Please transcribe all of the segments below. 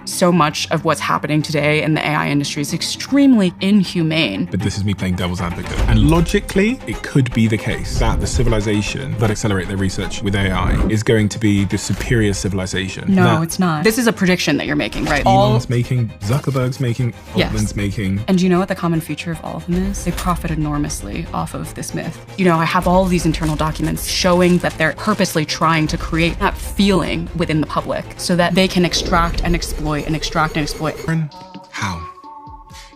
So much of what's happening today in the AI industry is extremely inhumane. But this is me playing devil's advocate. And logically, it could be the case that the civilization that accelerate their research with AI is going to be the superior civilization. No, it's not. This is a prediction that you're making, right? Elon's making, Zuckerberg's making, Altman's making. And do you know what the common feature of all of them is? They profit enormously off of this myth. You know, I have all of these internal documents showing that they're purposely trying to create that feeling within the public so that they can extract and exploit and extract and exploit. Karen Hao,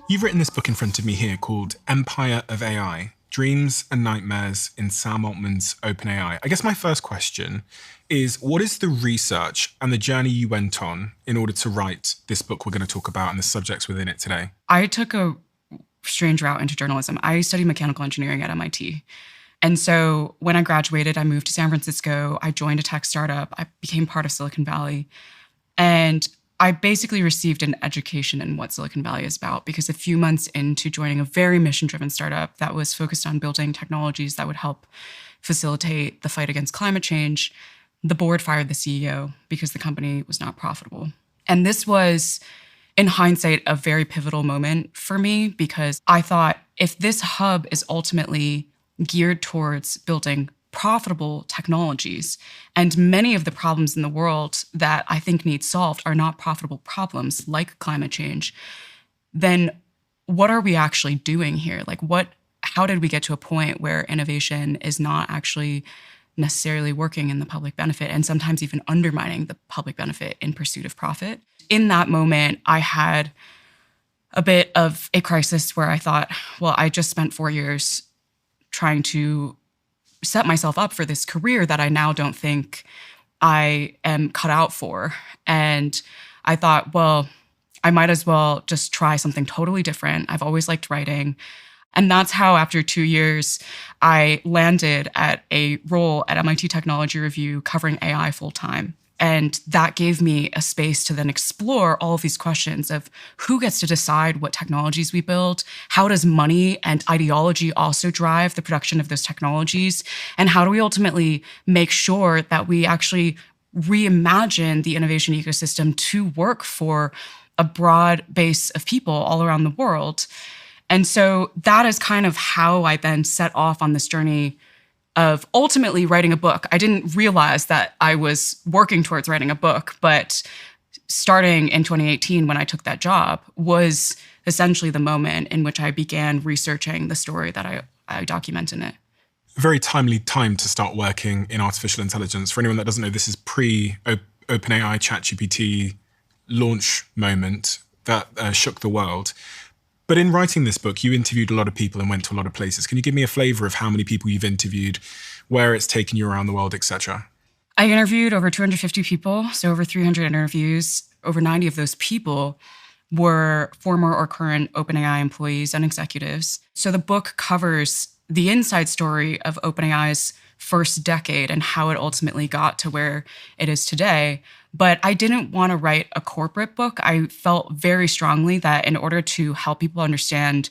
you've written this book in front of me here called Empire of AI, Dreams and Nightmares in Sam Altman's OpenAI. I guess my first question is, what is the research and the journey you went on in order to write this book we're going to talk about and the subjects within it today? I took a strange route into journalism. I studied mechanical engineering at MIT. And so when I graduated, I moved to San Francisco. I joined a tech startup. I became part of Silicon Valley. And I basically received an education in what Silicon Valley is about, because a few months into joining a very mission-driven startup that was focused on building technologies that would help facilitate the fight against climate change, the board fired the CEO because the company was not profitable. And this was, in hindsight, a very pivotal moment for me, because I thought, if this hub is ultimately geared towards building profitable technologies, and many of the problems in the world that I think need solved are not profitable problems like climate change, then what are we actually doing here? Like, how did we get to a point where innovation is not actually necessarily working in the public benefit, and sometimes even undermining the public benefit in pursuit of profit? In that moment, I had a bit of a crisis where I thought, well, I just spent 4 years trying to set myself up for this career that I now don't think I am cut out for. And I thought, well, I might as well just try something totally different. I've always liked writing. And that's how, after 2 years, I landed at a role at MIT Technology Review covering AI full-time. And that gave me a space to then explore all of these questions of who gets to decide what technologies we build, how does money and ideology also drive the production of those technologies, and how do we ultimately make sure that we actually reimagine the innovation ecosystem to work for a broad base of people all around the world. And so that is kind of how I then set off on this journey of ultimately writing a book. I didn't realize that I was working towards writing a book, but starting in 2018 when I took that job was essentially the moment in which I began researching the story that I document in it. Very timely time to start working in artificial intelligence. For anyone that doesn't know, this is pre-OpenAI ChatGPT launch moment that shook the world. But in writing this book, you interviewed a lot of people and went to a lot of places. Can you give me a flavor of how many people you've interviewed, where it's taken you around the world, etc.? I interviewed over 250 people, so over 300 interviews. Over 90 of those people were former or current OpenAI employees and executives. So the book covers the inside story of OpenAI's first decade and how it ultimately got to where it is today. But I didn't want to write a corporate book. I felt very strongly that in order to help people understand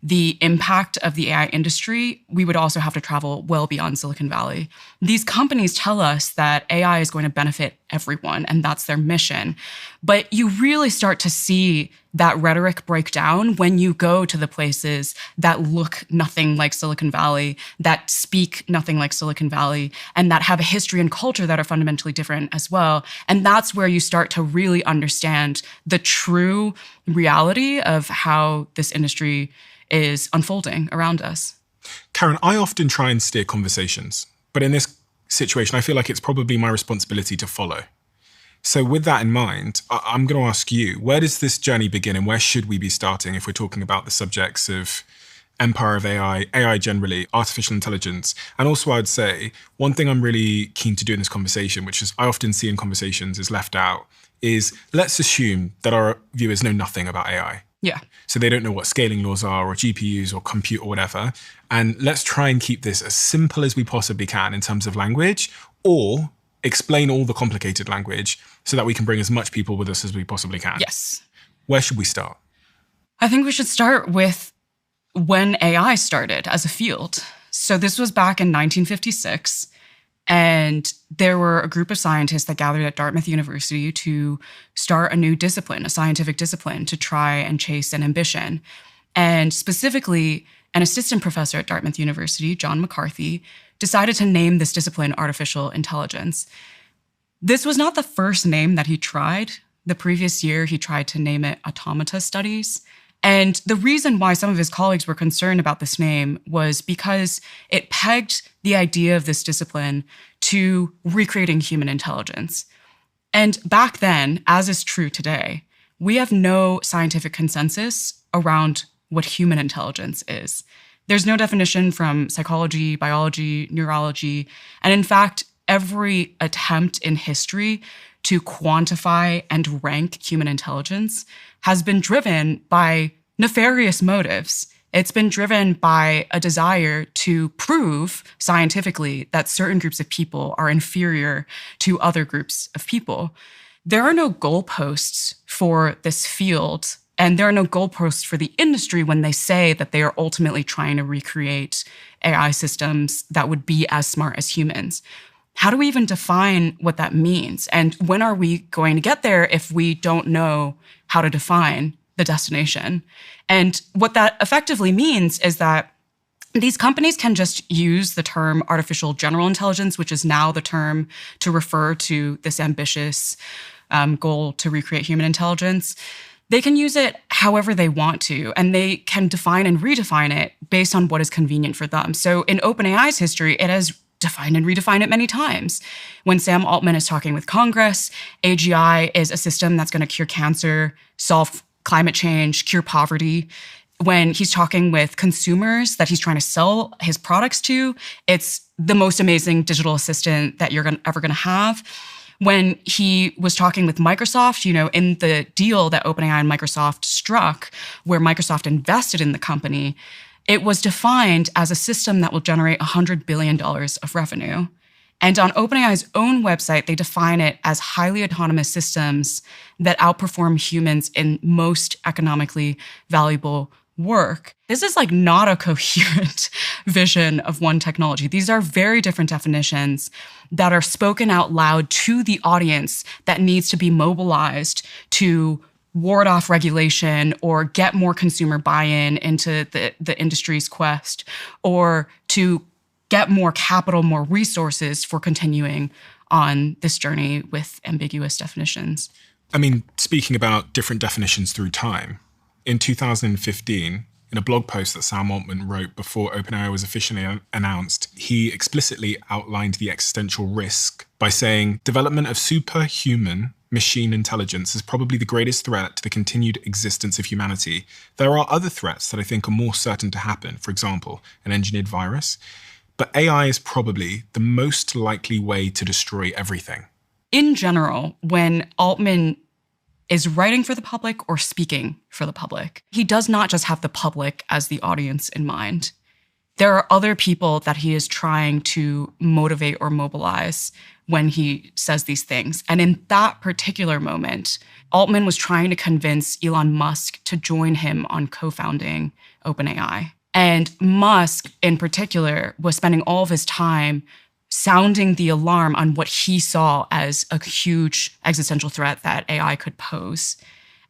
the impact of the AI industry, we would also have to travel well beyond Silicon Valley. These companies tell us that AI is going to benefit everyone, and that's their mission. But you really start to see that rhetoric break down when you go to the places that look nothing like Silicon Valley, that speak nothing like Silicon Valley, and that have a history and culture that are fundamentally different as well. And that's where you start to really understand the true reality of how this industry is unfolding around us. Karen, I often try and steer conversations, but in this situation, I feel like it's probably my responsibility to follow. So with that in mind, I'm going to ask you, where does this journey begin and where should we be starting if we're talking about the subjects of empire of AI, AI generally, artificial intelligence? And also I'd say one thing I'm really keen to do in this conversation, which is I often see in conversations is left out, is let's assume that our viewers know nothing about AI. Yeah. So they don't know what scaling laws are or GPUs or compute or whatever. And let's try and keep this as simple as we possibly can in terms of language, or explain all the complicated language so that we can bring as much people with us as we possibly can. Yes. Where should we start? I think we should start with when AI started as a field. So this was back in 1956. And there were a group of scientists that gathered at Dartmouth University to start a new discipline, a scientific discipline, to try and chase an ambition. And specifically, an assistant professor at Dartmouth University, John McCarthy, decided to name this discipline artificial intelligence. This was not the first name that he tried. The previous year, he tried to name it automata studies. And the reason why some of his colleagues were concerned about this name was because it pegged the idea of this discipline to recreating human intelligence. And back then, as is true today, we have no scientific consensus around what human intelligence is. There's no definition from psychology, biology, neurology, and in fact, every attempt in history to quantify and rank human intelligence has been driven by nefarious motives. It's been driven by a desire to prove scientifically that certain groups of people are inferior to other groups of people. There are no goalposts for this field, and there are no goalposts for the industry when they say that they are ultimately trying to recreate AI systems that would be as smart as humans. How do we even define what that means? And when are we going to get there if we don't know how to define the destination? And what that effectively means is that these companies can just use the term artificial general intelligence, which is now the term to refer to this ambitious goal to recreate human intelligence. They can use it however they want to, and they can define and redefine it based on what is convenient for them. So in OpenAI's history, it has defined and redefined it many times. When Sam Altman is talking with Congress, AGI is a system that's going to cure cancer, solve climate change, cure poverty. When he's talking with consumers that he's trying to sell his products to, it's the most amazing digital assistant that you're ever going to have. When he was talking with Microsoft, in the deal that OpenAI and Microsoft struck, where Microsoft invested in the company, it was defined as a system that will generate $100 billion of revenue. And on OpenAI's own website, they define it as highly autonomous systems that outperform humans in most economically valuable work. This is not a coherent vision of one technology. These are very different definitions that are spoken out loud to the audience that needs to be mobilized to ward off regulation or get more consumer buy-in into the industry's quest, or to get more capital, more resources for continuing on this journey with ambiguous definitions. I mean, speaking about different definitions through time, in 2015, in a blog post that Sam Altman wrote before OpenAI was officially announced, he explicitly outlined the existential risk by saying, development of superhuman machine intelligence is probably the greatest threat to the continued existence of humanity. There are other threats that I think are more certain to happen, for example, an engineered virus. But AI is probably the most likely way to destroy everything. In general, when Altman is writing for the public or speaking for the public, he does not just have the public as the audience in mind. There are other people that he is trying to motivate or mobilize when he says these things. And in that particular moment, Altman was trying to convince Elon Musk to join him on co-founding OpenAI. And Musk, in particular, was spending all of his time sounding the alarm on what he saw as a huge existential threat that AI could pose.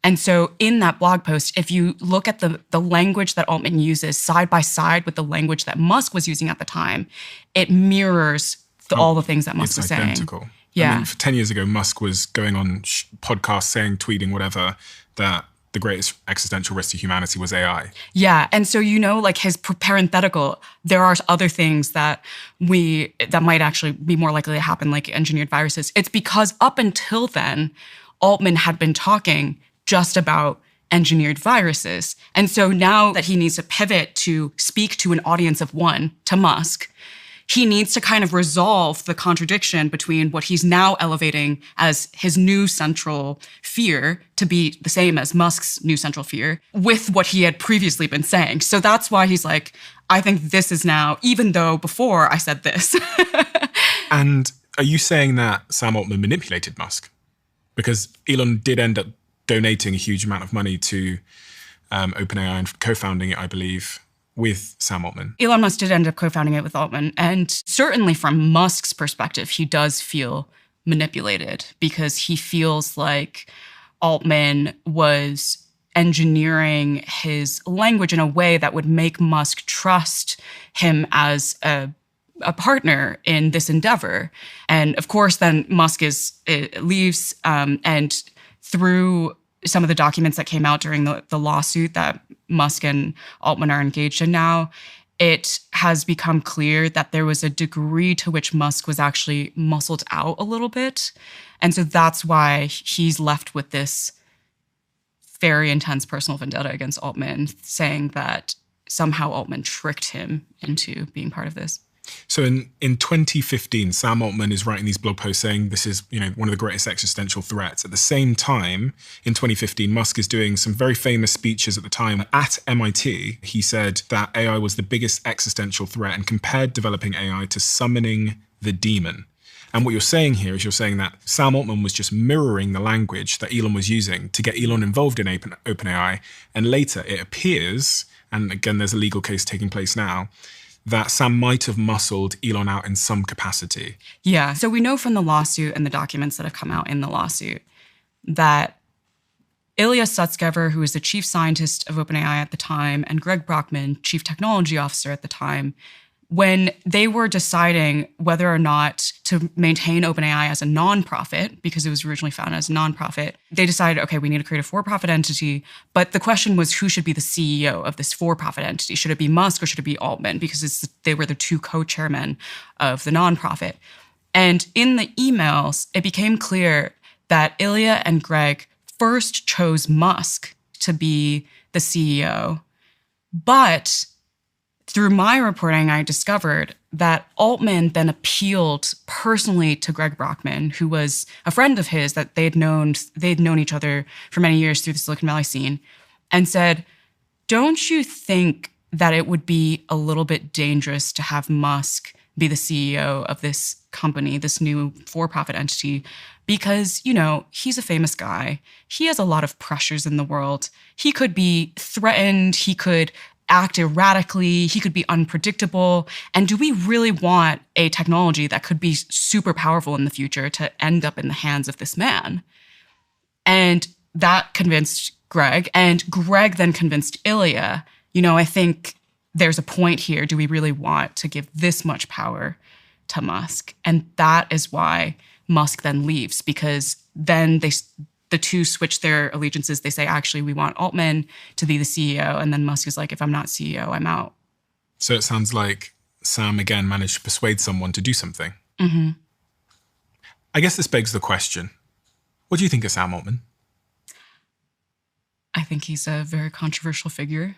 And so in that blog post, if you look at the language that Altman uses side by side with the language that Musk was using at the time, it mirrors all the things that Musk was saying. It's identical. Yeah. I mean, 10 years ago, Musk was going on podcasts saying, tweeting, whatever, that the greatest existential risk to humanity was AI. Yeah. And so, his parenthetical, there are other things that might actually be more likely to happen, like engineered viruses. It's because up until then, Altman had been talking just about engineered viruses. And so now that he needs to pivot to speak to an audience of one, to Musk, he needs to kind of resolve the contradiction between what he's now elevating as his new central fear to be the same as Musk's new central fear with what he had previously been saying. So that's why he's like, I think this is now, even though before I said this. And are you saying that Sam Altman manipulated Musk? Because Elon did end up donating a huge amount of money to OpenAI and co-founding it, I believe. with Sam Altman. Elon Musk did end up co-founding it with Altman. And certainly from Musk's perspective, he does feel manipulated because he feels like Altman was engineering his language in a way that would make Musk trust him as a partner in this endeavor. And of course, then Musk leaves, and through some of the documents that came out during the lawsuit that Musk and Altman are engaged in now, it has become clear that there was a degree to which Musk was actually muscled out a little bit. And so that's why he's left with this very intense personal vendetta against Altman, saying that somehow Altman tricked him into being part of this. So in 2015, Sam Altman is writing these blog posts saying this is, one of the greatest existential threats. At the same time, in 2015, Musk is doing some very famous speeches at the time at MIT. He said that AI was the biggest existential threat and compared developing AI to summoning the demon. And what you're saying here is you're saying that Sam Altman was just mirroring the language that Elon was using to get Elon involved in OpenAI. And later it appears, and again, there's a legal case taking place now, that Sam might have muscled Elon out in some capacity. Yeah. So we know from the lawsuit and the documents that have come out in the lawsuit that Ilya Sutskever, who was the chief scientist of OpenAI at the time, and Greg Brockman, chief technology officer at the time, when they were deciding whether or not to maintain OpenAI as a nonprofit, because it was originally founded as a nonprofit, they decided, okay, we need to create a for-profit entity. But the question was, who should be the CEO of this for-profit entity? Should it be Musk or should it be Altman? Because they were the two co-chairmen of the nonprofit. And in the emails, it became clear that Ilya and Greg first chose Musk to be the CEO. But through my reporting, I discovered that Altman then appealed personally to Greg Brockman, who was a friend of his that they'd known each other for many years through the Silicon Valley scene, and said, don't you think that it would be a little bit dangerous to have Musk be the CEO of this company, this new for-profit entity? Because, he's a famous guy. He has a lot of pressures in the world. He could be threatened. He could act erratically, he could be unpredictable. And do we really want a technology that could be super powerful in the future to end up in the hands of this man? And that convinced Greg. And Greg then convinced Ilya, I think there's a point here. Do we really want to give this much power to Musk? And that is why Musk then leaves, because then the two switch their allegiances. They say, actually, we want Altman to be the CEO. And then Musk is like, if I'm not CEO, I'm out. So it sounds like Sam, again, managed to persuade someone to do something. Mm-hmm. I guess this begs the question, what do you think of Sam Altman? I think he's a very controversial figure.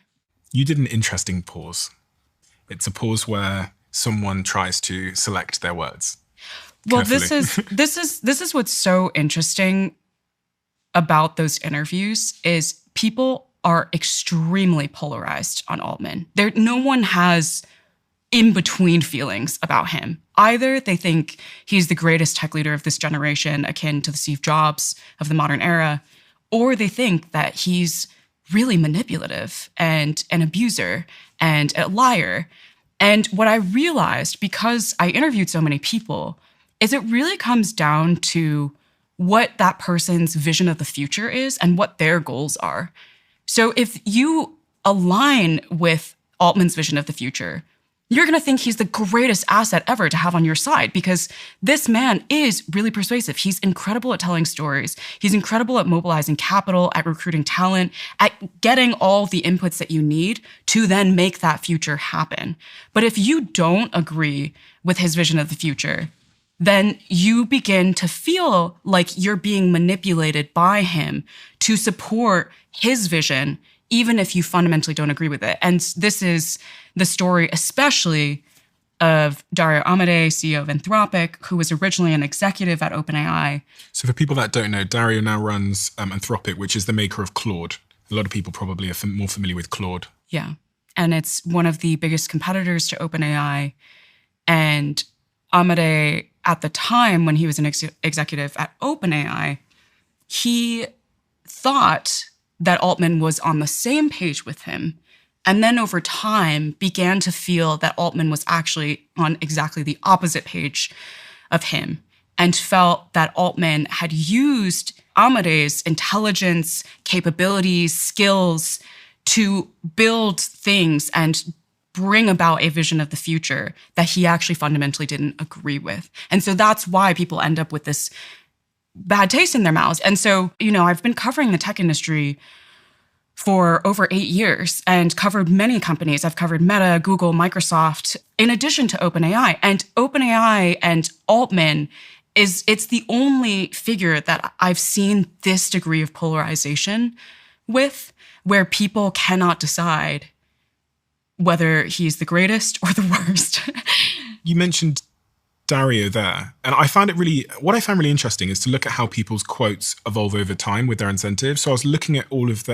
You did an interesting pause. It's a pause where someone tries to select their words. Well, carefully. this is what's so interesting about those interviews is people are extremely polarized on Altman. No one has in-between feelings about him. Either they think he's the greatest tech leader of this generation, akin to the Steve Jobs of the modern era, or they think that he's really manipulative and an abuser and a liar. And what I realized, because I interviewed so many people, is it really comes down to what that person's vision of the future is and what their goals are. So if you align with Altman's vision of the future, you're going to think he's the greatest asset ever to have on your side, because this man is really persuasive. He's incredible at telling stories. He's incredible at mobilizing capital, at recruiting talent, at getting all the inputs that you need to then make that future happen. But if you don't agree with his vision of the future, then you begin to feel like you're being manipulated by him to support his vision, even if you fundamentally don't agree with it. And this is the story especially of Dario Amodei, CEO of Anthropic, who was originally an executive at OpenAI. So for people that don't know, Dario now runs Anthropic, which is the maker of Claude. A lot of people probably are more familiar with Claude. Yeah. And it's one of the biggest competitors to OpenAI. And Amodei, at the time when he was an executive at OpenAI, he thought that Altman was on the same page with him And then over time began to feel that Altman was actually on exactly the opposite page of him, and felt that Altman had used Amade's intelligence, capabilities, skills to build things and bring about a vision of the future that he actually fundamentally didn't agree with. And so that's why people end up with this bad taste in their mouths. And so, I've been covering the tech industry for over 8 years and covered many companies. I've covered Meta, Google, Microsoft, in addition to OpenAI. And OpenAI and Altman it's the only figure that I've seen this degree of polarization with, where people cannot decide whether he's the greatest or the worst. You mentioned Dario there, and what I found really interesting is to look at how people's quotes evolve over time with their incentives. So I was looking at all of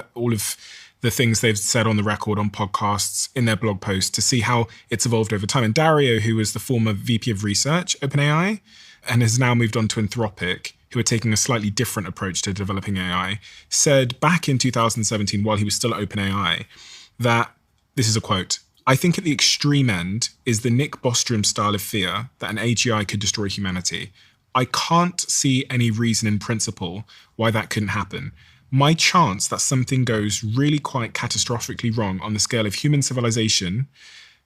the things they've said on the record, on podcasts, in their blog posts, to see how it's evolved over time. And Dario, who was the former VP of Research at OpenAI and has now moved on to Anthropic, who are taking a slightly different approach to developing AI, said back in 2017, while he was still at OpenAI, that, this is a quote, "I think at the extreme end is the Nick Bostrom style of fear that an AGI could destroy humanity. I can't see any reason in principle why that couldn't happen. My chance that something goes really quite catastrophically wrong on the scale of human civilization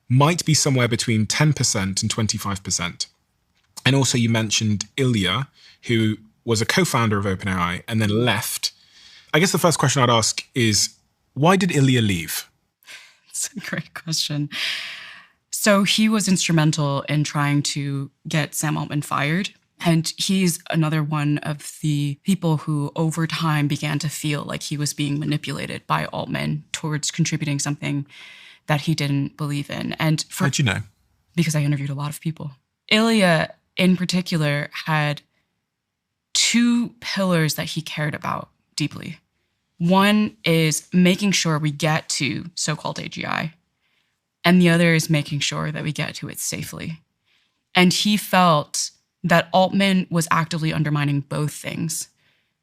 might be somewhere between 10% and 25%. And also you mentioned Ilya, who was a co-founder of OpenAI and then left. I guess the first question I'd ask is, why did Ilya leave? It's a great question. So he was instrumental in trying to get Sam Altman fired. And he's another one of the people who over time began to feel like he was being manipulated by Altman towards contributing something that he didn't believe in. And how'd you know? Because I interviewed a lot of people. Ilya, in particular, had 2 pillars that he cared about deeply. One is making sure we get to so-called AGI, and the other is making sure that we get to it safely. And he felt that Altman was actively undermining both things.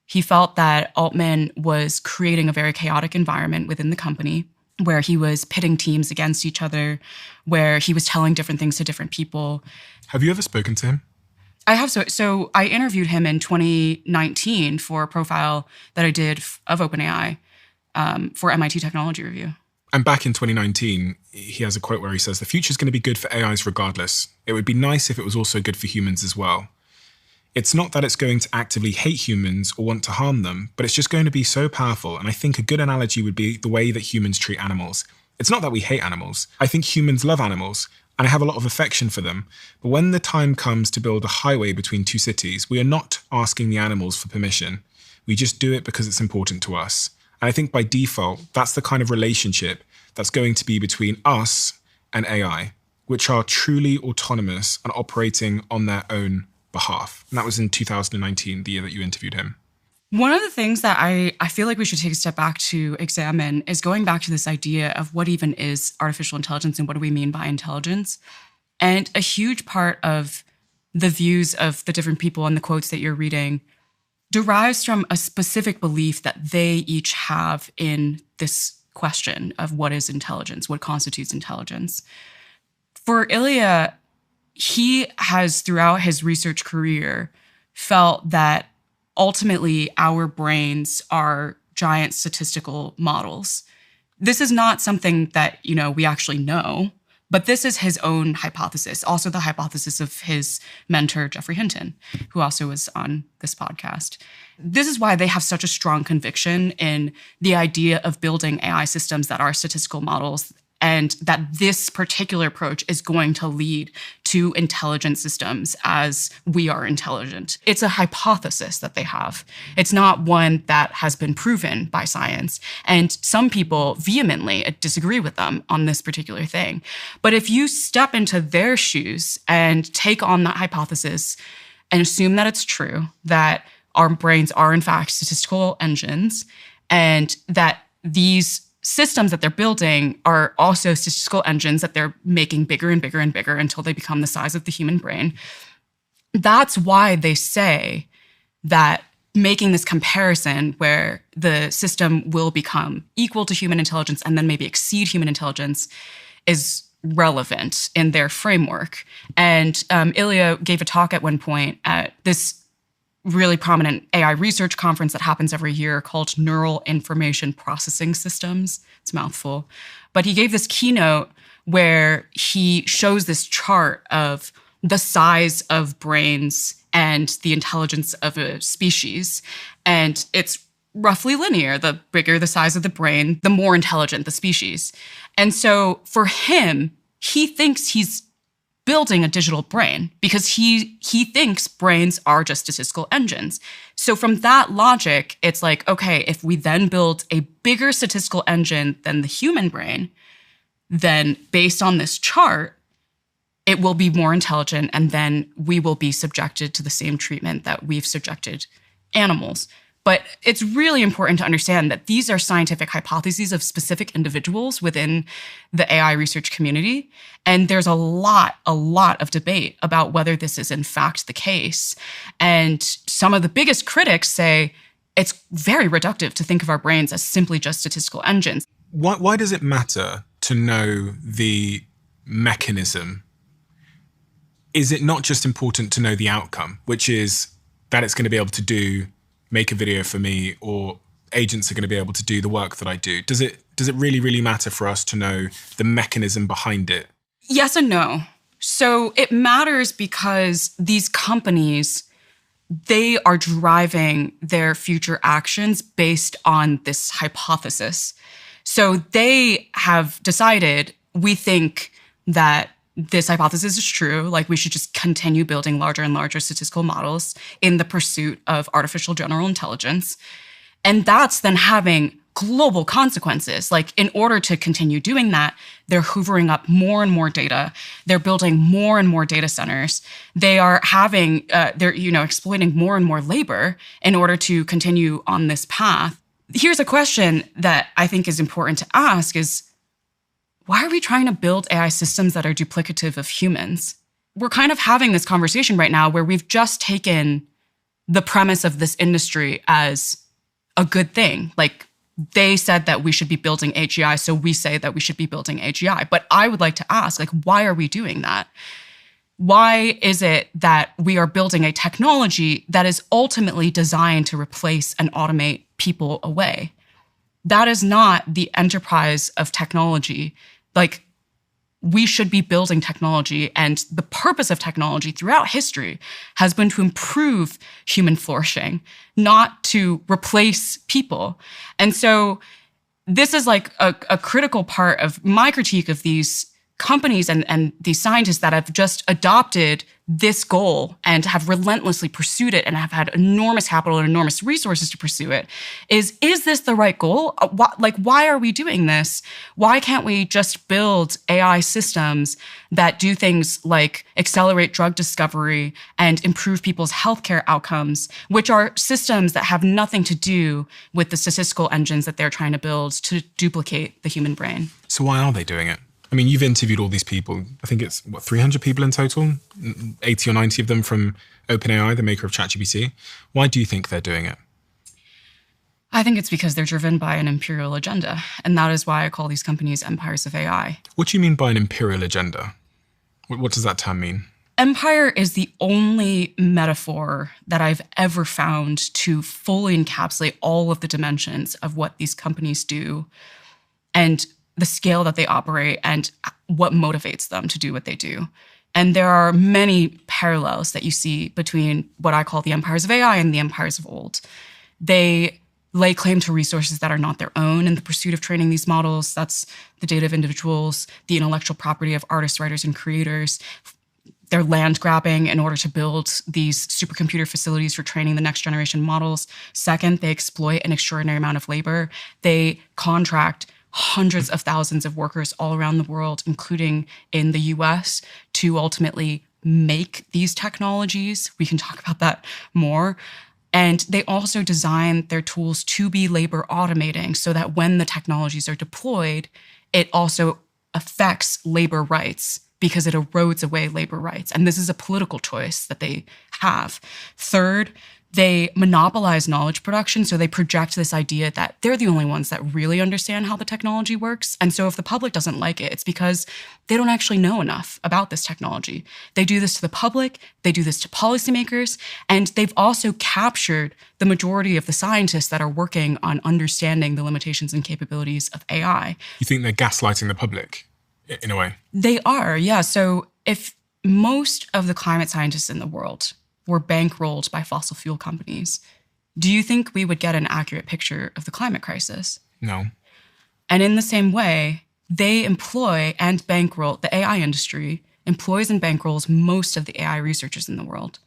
He felt that Altman was creating a very chaotic environment within the company, where he was pitting teams against each other, where he was telling different things to different people. Have you ever spoken to him? I have. So I interviewed him in 2019 for a profile that I did of OpenAI for MIT Technology Review. And back in 2019, he has a quote where he says, "The future is going to be good for AIs regardless. It would be nice if it was also good for humans as well. It's not that it's going to actively hate humans or want to harm them, but it's just going to be so powerful. And I think a good analogy would be the way that humans treat animals. It's not that we hate animals. I think humans love animals, and I have a lot of affection for them. But when the time comes to build a highway between 2 cities, we are not asking the animals for permission. We just do it because it's important to us. And I think by default, that's the kind of relationship that's going to be between us and AI, which are truly autonomous and operating on their own behalf." And that was in 2019, the year that you interviewed him. One of the things that I feel like we should take a step back to examine is going back to this idea of what even is artificial intelligence and what do we mean by intelligence. And a huge part of the views of the different people and the quotes that you're reading derives from a specific belief that they each have in this question of what is intelligence, what constitutes intelligence. For Ilya, he has, throughout his research career, felt that ultimately our brains are giant statistical models. This is not something that, we actually know, but this is his own hypothesis, also the hypothesis of his mentor, Geoffrey Hinton, who also was on this podcast. This is why they have such a strong conviction in the idea of building AI systems that are statistical models, and that this particular approach is going to lead to intelligent systems as we are intelligent. It's a hypothesis that they have. It's not one that has been proven by science. And some people vehemently disagree with them on this particular thing. But if you step into their shoes and take on that hypothesis and assume that it's true, that our brains are in fact statistical engines, and that these systems that they're building are also statistical engines that they're making bigger and bigger and bigger until they become the size of the human brain. That's why they say that making this comparison where the system will become equal to human intelligence and then maybe exceed human intelligence is relevant in their framework. And Ilya gave a talk at one point at this really prominent AI research conference that happens every year called Neural Information Processing Systems. It's a mouthful. But he gave this keynote where he shows this chart of the size of brains and the intelligence of a species. And it's roughly linear. The bigger the size of the brain, the more intelligent the species. And so for him, he thinks he's building a digital brain because he thinks brains are just statistical engines. So from that logic, it's like, okay, if we then build a bigger statistical engine than the human brain, then based on this chart, it will be more intelligent, and then we will be subjected to the same treatment that we've subjected animals. But it's really important to understand that these are scientific hypotheses of specific individuals within the AI research community. And there's a lot of debate about whether this is in fact the case. And some of the biggest critics say it's very reductive to think of our brains as simply just statistical engines. Why does it matter to know the mechanism? Is it not just important to know the outcome, which is that it's going to be able to make a video for me, or agents are going to be able to do the work that I do? Does it really, really matter for us to know the mechanism behind it? Yes and no. So it matters because these companies, they are driving their future actions based on this hypothesis. So they have decided, we think that this hypothesis is true, like we should just continue building larger and larger statistical models in the pursuit of artificial general intelligence. And that's then having global consequences. Like in order to continue doing that, they're hoovering up more and more data. They're building more and more data centers. They are having, they're exploiting more and more labor in order to continue on this path. Here's a question that I think is important to ask is, why are we trying to build AI systems that are duplicative of humans? We're kind of having this conversation right now where we've just taken the premise of this industry as a good thing. Like they said that we should be building AGI, so we say that we should be building AGI. But I would like to ask, like, why are we doing that? Why is it that we are building a technology that is ultimately designed to replace and automate people away? That is not the enterprise of technology. Like, we should be building technology, and the purpose of technology throughout history has been to improve human flourishing, not to replace people. And so this is like a critical part of my critique of these companies and these scientists that have just adopted this goal and have relentlessly pursued it and have had enormous capital and enormous resources to pursue it. Is this the right goal? Why are we doing this? Why can't we just build AI systems that do things like accelerate drug discovery and improve people's healthcare outcomes, which are systems that have nothing to do with the statistical engines that they're trying to build to duplicate the human brain? So why are they doing it? I mean, you've interviewed all these people. I think it's, 300 people in total? 80 or 90 of them from OpenAI, the maker of ChatGPT. Why do you think they're doing it? I think it's because they're driven by an imperial agenda. And that is why I call these companies empires of AI. What do you mean by an imperial agenda? What does that term mean? Empire is the only metaphor that I've ever found to fully encapsulate all of the dimensions of what these companies do and the scale that they operate and what motivates them to do what they do. And there are many parallels that you see between what I call the empires of AI and the empires of old. They lay claim to resources that are not their own in the pursuit of training these models. That's the data of individuals, the intellectual property of artists, writers, and creators. They're land grabbing in order to build these supercomputer facilities for training the next generation models. Second, they exploit an extraordinary amount of labor. They contract hundreds of thousands of workers all around the world, including in the US, to ultimately make these technologies. We can talk about that more. And they also design their tools to be labor automating so that when the technologies are deployed, it also affects labor rights because it erodes away labor rights. And this is a political choice that they have. Third, They monopolize knowledge production, so they project this idea that they're the only ones that really understand how the technology works. And so if the public doesn't like it, it's because they don't actually know enough about this technology. They do this to the public, they do this to policymakers, and they've also captured the majority of the scientists that are working on understanding the limitations and capabilities of AI. You think they're gaslighting the public in a way? They are, yeah. So if most of the climate scientists in the world were bankrolled by fossil fuel companies, do you think we would get an accurate picture of the climate crisis? No. And in the same way, they employ and bankroll, the AI industry employs and bankrolls most of the AI researchers in the world.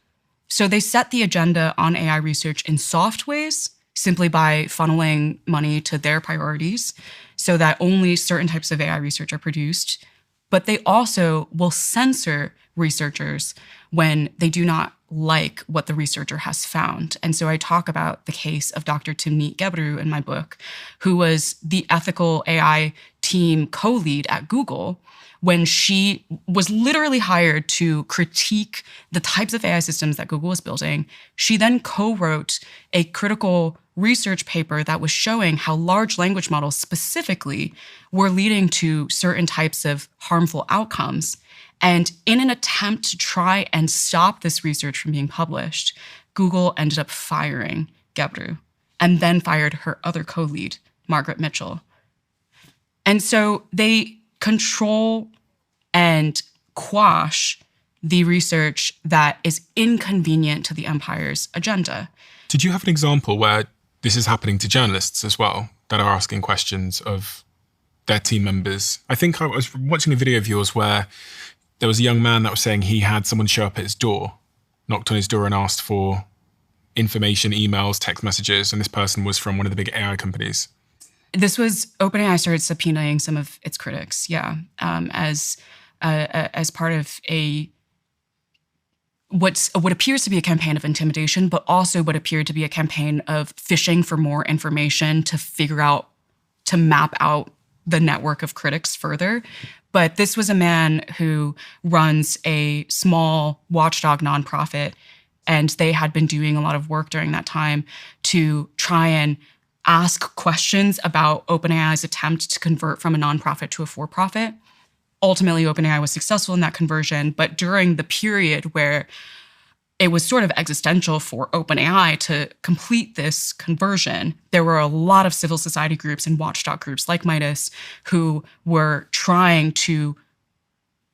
So they set the agenda on AI research in soft ways, simply by funneling money to their priorities so that only certain types of AI research are produced. But they also will censor researchers when they do not like what the researcher has found. And so I talk about the case of Dr. Timnit Gebru in my book, who was the ethical AI team co-lead at Google when she was literally hired to critique the types of AI systems that Google was building. She then co-wrote a critical research paper that was showing how large language models specifically were leading to certain types of harmful outcomes. And in an attempt to try and stop this research from being published, Google ended up firing Gebru and then fired her other co-lead, Margaret Mitchell. And so they control and quash the research that is inconvenient to the empire's agenda. Did you have an example where this is happening to journalists as well, that are asking questions of their team members? I think I was watching a video of yours where there was a young man that was saying he had someone show up at his door, knocked on his door and asked for information, emails, text messages, and this person was from one of the big AI companies. This was OpenAI started subpoenaing some of its critics, as part of what appears to be a campaign of intimidation, but also what appeared to be a campaign of fishing for more information to map out the network of critics further. But this was a man who runs a small watchdog nonprofit, and they had been doing a lot of work during that time to try and ask questions about OpenAI's attempt to convert from a nonprofit to a for-profit. Ultimately, OpenAI was successful in that conversion, but during the period where it was sort of existential for OpenAI to complete this conversion, there were a lot of civil society groups and watchdog groups like Midas who were trying to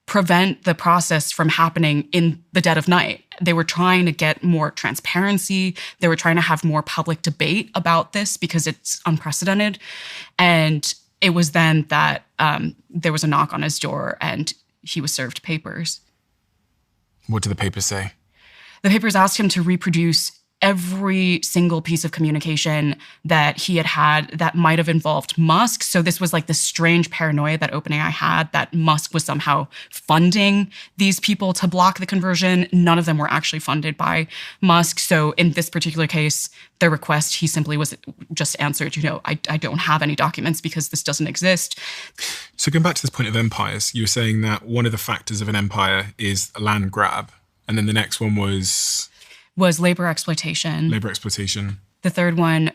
prevent the process from happening in the dead of night. They were trying to get more transparency. They were trying to have more public debate about this because it's unprecedented. And it was then that there was a knock on his door and he was served papers. What do the papers say? The papers asked him to reproduce every single piece of communication that he had that might have involved Musk. So this was like the strange paranoia that OpenAI had, that Musk was somehow funding these people to block the conversion. None of them were actually funded by Musk. So in this particular case, the request, he simply was just answered, I don't have any documents because this doesn't exist. So going back to this point of empires, you were saying that one of the factors of an empire is a land grab. And then the next one was labor exploitation. Labor exploitation. The third one,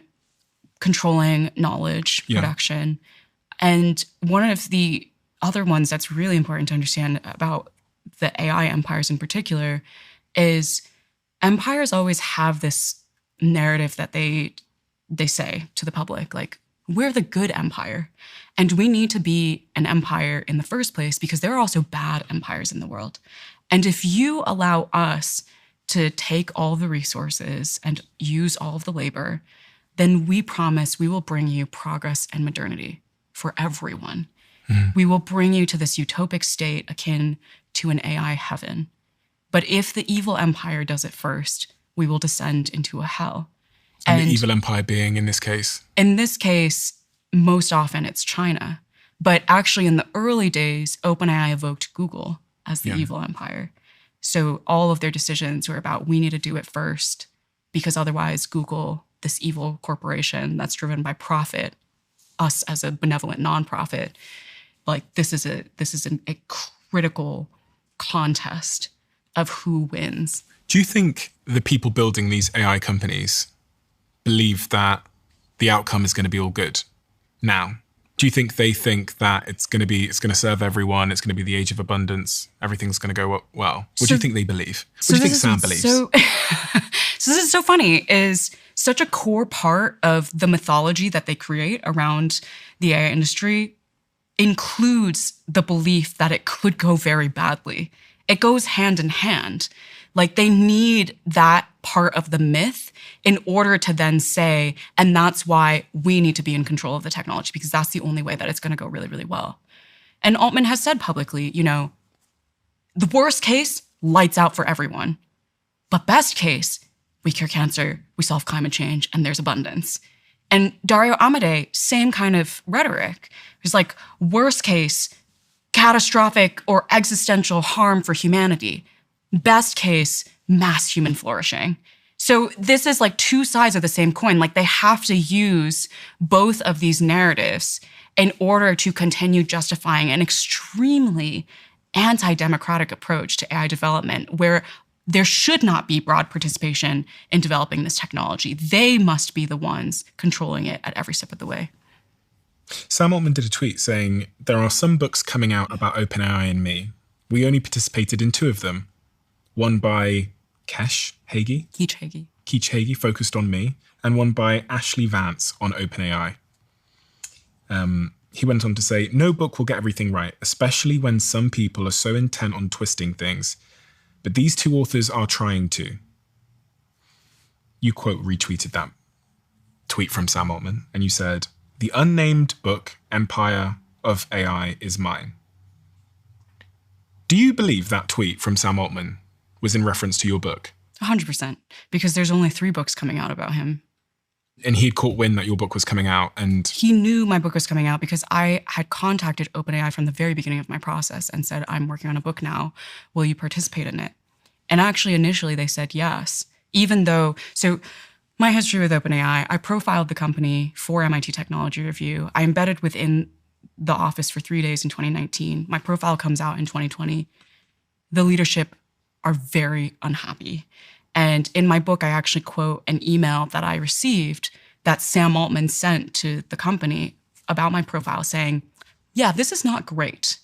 controlling knowledge production. And one of the other ones that's really important to understand about the AI empires in particular is empires always have this narrative that they say to the public, like, we're the good empire. And we need to be an empire in the first place because there are also bad empires in the world. And if you allow us to take all the resources and use all of the labor, then we promise we will bring you progress and modernity for everyone. Mm-hmm. We will bring you to this utopic state akin to an AI heaven. But if the evil empire does it first, we will descend into a hell. And the evil empire being, in this case? In this case, most often it's China. But actually in the early days, OpenAI evoked Google as the evil empire. So all of their decisions were about, we need to do it first because otherwise Google, this evil corporation that's driven by profit, us as a benevolent nonprofit, like this is a critical contest of who wins. Do you think the people building these AI companies believe that the outcome is going to be all good now? Do you think they think that it's going to serve everyone, it's going to be the age of abundance, everything's going to go well? What do you think they believe? What do you think Sam believes? So this is so funny, is such a core part of the mythology that they create around the AI industry includes the belief that it could go very badly. It goes hand in hand. Like, they need that part of the myth in order to then say, and that's why we need to be in control of the technology, because that's the only way that it's going to go really, really well. And Altman has said publicly, the worst case, lights out for everyone. But best case, we cure cancer, we solve climate change, and there's abundance. And Dario Amodei, same kind of rhetoric. It's like, worst case, catastrophic or existential harm for humanity. Best case, mass human flourishing. So this is like two sides of the same coin. Like, they have to use both of these narratives in order to continue justifying an extremely anti-democratic approach to AI development, where there should not be broad participation in developing this technology. They must be the ones controlling it at every step of the way. Sam Altman did a tweet saying, "There are some books coming out about OpenAI and me. We only participated in 2 of them. One by Keech Hagee, focused on me, and one by Ashley Vance on OpenAI." He went on to say, "No book will get everything right, especially when some people are so intent on twisting things. But these 2 authors are trying to." You quote retweeted that tweet from Sam Altman, and you said, "The unnamed book, Empire of AI, is mine." Do you believe that tweet from Sam Altman was in reference to your book? 100%, because there's only 3 books coming out about him. And he'd caught wind that your book was coming out, and he knew my book was coming out because I had contacted OpenAI from the very beginning of my process and said, "I'm working on a book now. Will you participate in it?" And actually, initially, they said yes, even though, so my history with OpenAI, I profiled the company for MIT Technology Review. I embedded within the office for 3 days in 2019. My profile comes out in 2020. The leadership are very unhappy. And in my book, I actually quote an email that I received that Sam Altman sent to the company about my profile saying, "Yeah, this is not great."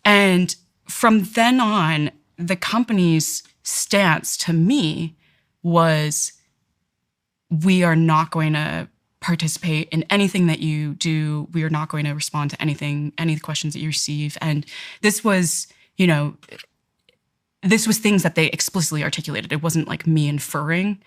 And from then on, the company's stance to me was, "We are not going to participate in anything that you do. We are not going to respond to anything, any of the questions that you receive." And this was, this was things that they explicitly articulated. It wasn't like me inferring.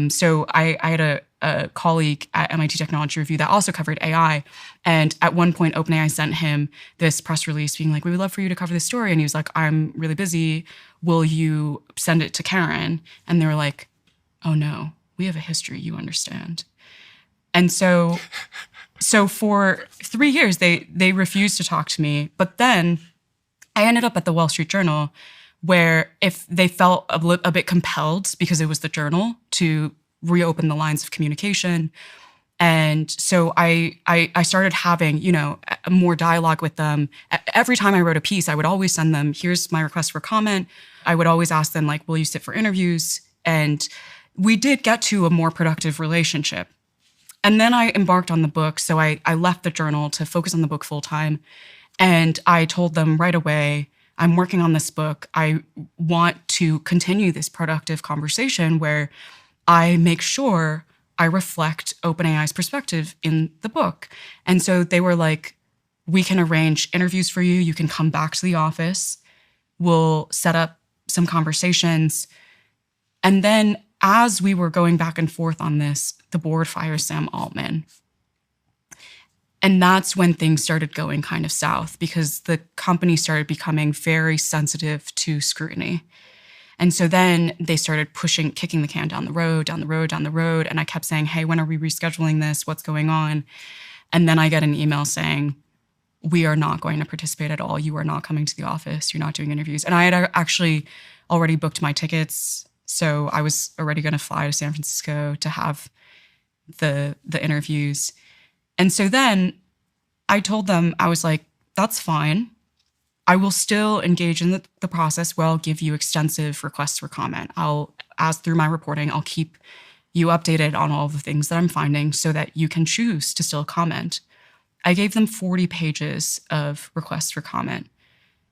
So I had a colleague at MIT Technology Review that also covered AI. And at one point, OpenAI sent him this press release being like, "We would love for you to cover this story." And he was like, "I'm really busy. Will you send it to Karen?" And they were like, "Oh no, we have a history, you understand." And so for 3 years, they refused to talk to me. But then I ended up at the Wall Street Journal, where if they felt a bit compelled, because it was the Journal, to reopen the lines of communication. And so I started having, more dialogue with them. Every time I wrote a piece, I would always send them, "Here's my request for comment." I would always ask them, like, "Will you sit for interviews?" And we did get to a more productive relationship. And then I embarked on the book. So I left the Journal to focus on the book full time. And I told them right away, "I'm working on this book. I want to continue this productive conversation where I make sure I reflect OpenAI's perspective in the book." And so they were like, "We can arrange interviews for you. You can come back to the office. We'll set up some conversations." And then as we were going back and forth on this, the board fires Sam Altman. And that's when things started going kind of south, because the company started becoming very sensitive to scrutiny. And so then they started kicking the can down the road. And I kept saying, "Hey, when are we rescheduling this? What's going on?" And then I get an email saying, "We are not going to participate at all. You are not coming to the office. You're not doing interviews." And I had actually already booked my tickets. So I was already going to fly to San Francisco to have the interviews. And so then I told them, I was like, "That's fine. I will still engage in the process where I'll give you extensive requests for comment. As through my reporting, I'll keep you updated on all the things that I'm finding so that you can choose to still comment. I gave them 40 pages of requests for comment,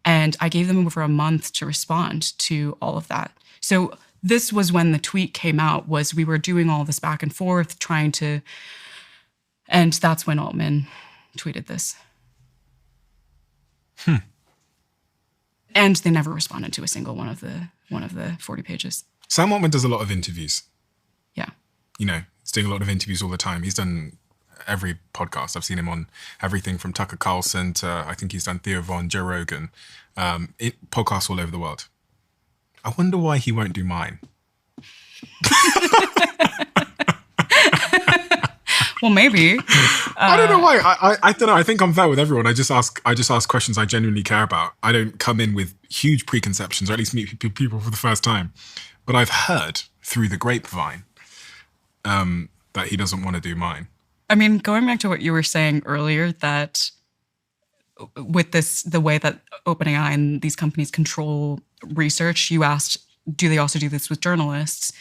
and I gave them over a month to respond to all of that. So this was when the tweet came out, was we were doing all this back and forth, and that's when Altman tweeted this. And they never responded to a single one of the 40 pages. Sam Altman does a lot of interviews. Yeah. You know, he's doing a lot of interviews all the time. He's done every podcast. I've seen him on everything from Tucker Carlson to, I think he's done Theo Von, Joe Rogan, podcasts all over the world. I wonder why he won't do mine. Well, maybe. I don't know why. I don't know. I think I'm fair with everyone. I just ask questions I genuinely care about. I don't come in with huge preconceptions, or at least meet people for the first time. But I've heard through the grapevine that he doesn't want to do mine. I mean, going back to what you were saying earlier, that with the way that OpenAI and these companies control research, you asked, do they also do this with journalists?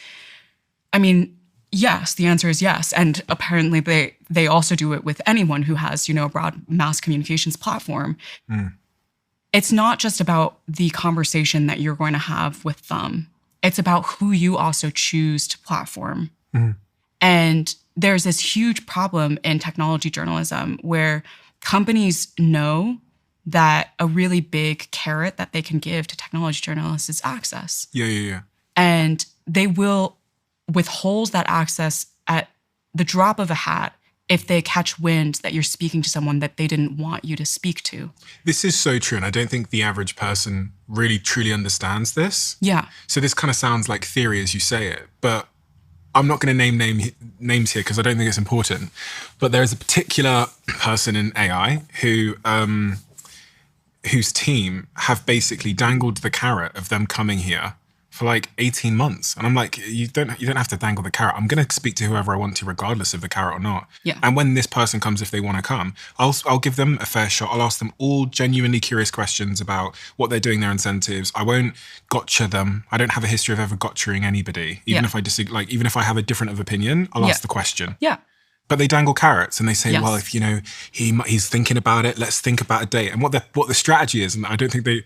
I mean, yes, the answer is yes. And apparently they also do it with anyone who has, a broad mass communications platform. It's not just about the conversation that you're going to have with them. It's about who you also choose to platform. And there's this huge problem in technology journalism where companies know that a really big carrot that they can give to technology journalists is access. Yeah. And they will withhold that access at the drop of a hat if they catch wind that you're speaking to someone that they didn't want you to speak to. This is so true, and I don't think the average person really truly understands this. Yeah. So this kind of sounds like theory as you say it, but I'm not going to name names here because I don't think it's important. But there is a particular person in AI whose team have basically dangled the carrot of them coming here for like 18 months. And I'm like, you don't have to dangle the carrot. I'm going to speak to whoever I want to, regardless of the carrot or not. Yeah. And when this person comes, if they want to come, I'll give them a fair shot. I'll ask them all genuinely curious questions about what they're doing, their incentives. I won't gotcha them. I don't have a history of ever gotchaing anybody. Even if I disagree, even if I have a different of opinion, I'll ask the question. Yeah. But they dangle carrots and they say, Yes. well, if he's thinking about it, let's think about a date. And what the strategy is, and I don't think they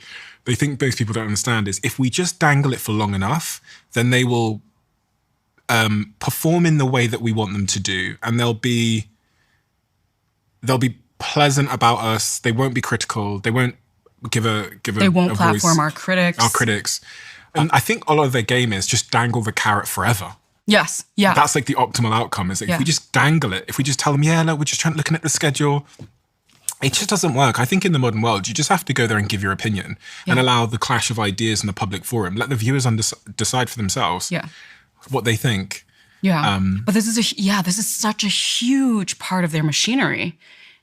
think most people don't understand, is if we just dangle it for long enough, then they will perform in the way that we want them to do, and they'll be pleasant about us. They won't be critical. They won't They won't platform voice, our critics. And I think a lot of their game is just dangle the carrot forever. Yes. Yeah. That's like the optimal outcome, is that if we just dangle it, if we just tell them, look, we're just looking at the schedule, it just doesn't work. I think in the modern world, you just have to go there and give your opinion and allow the clash of ideas in the public forum. Let the viewers decide for themselves what they think. Yeah. But this is such a huge part of their machinery,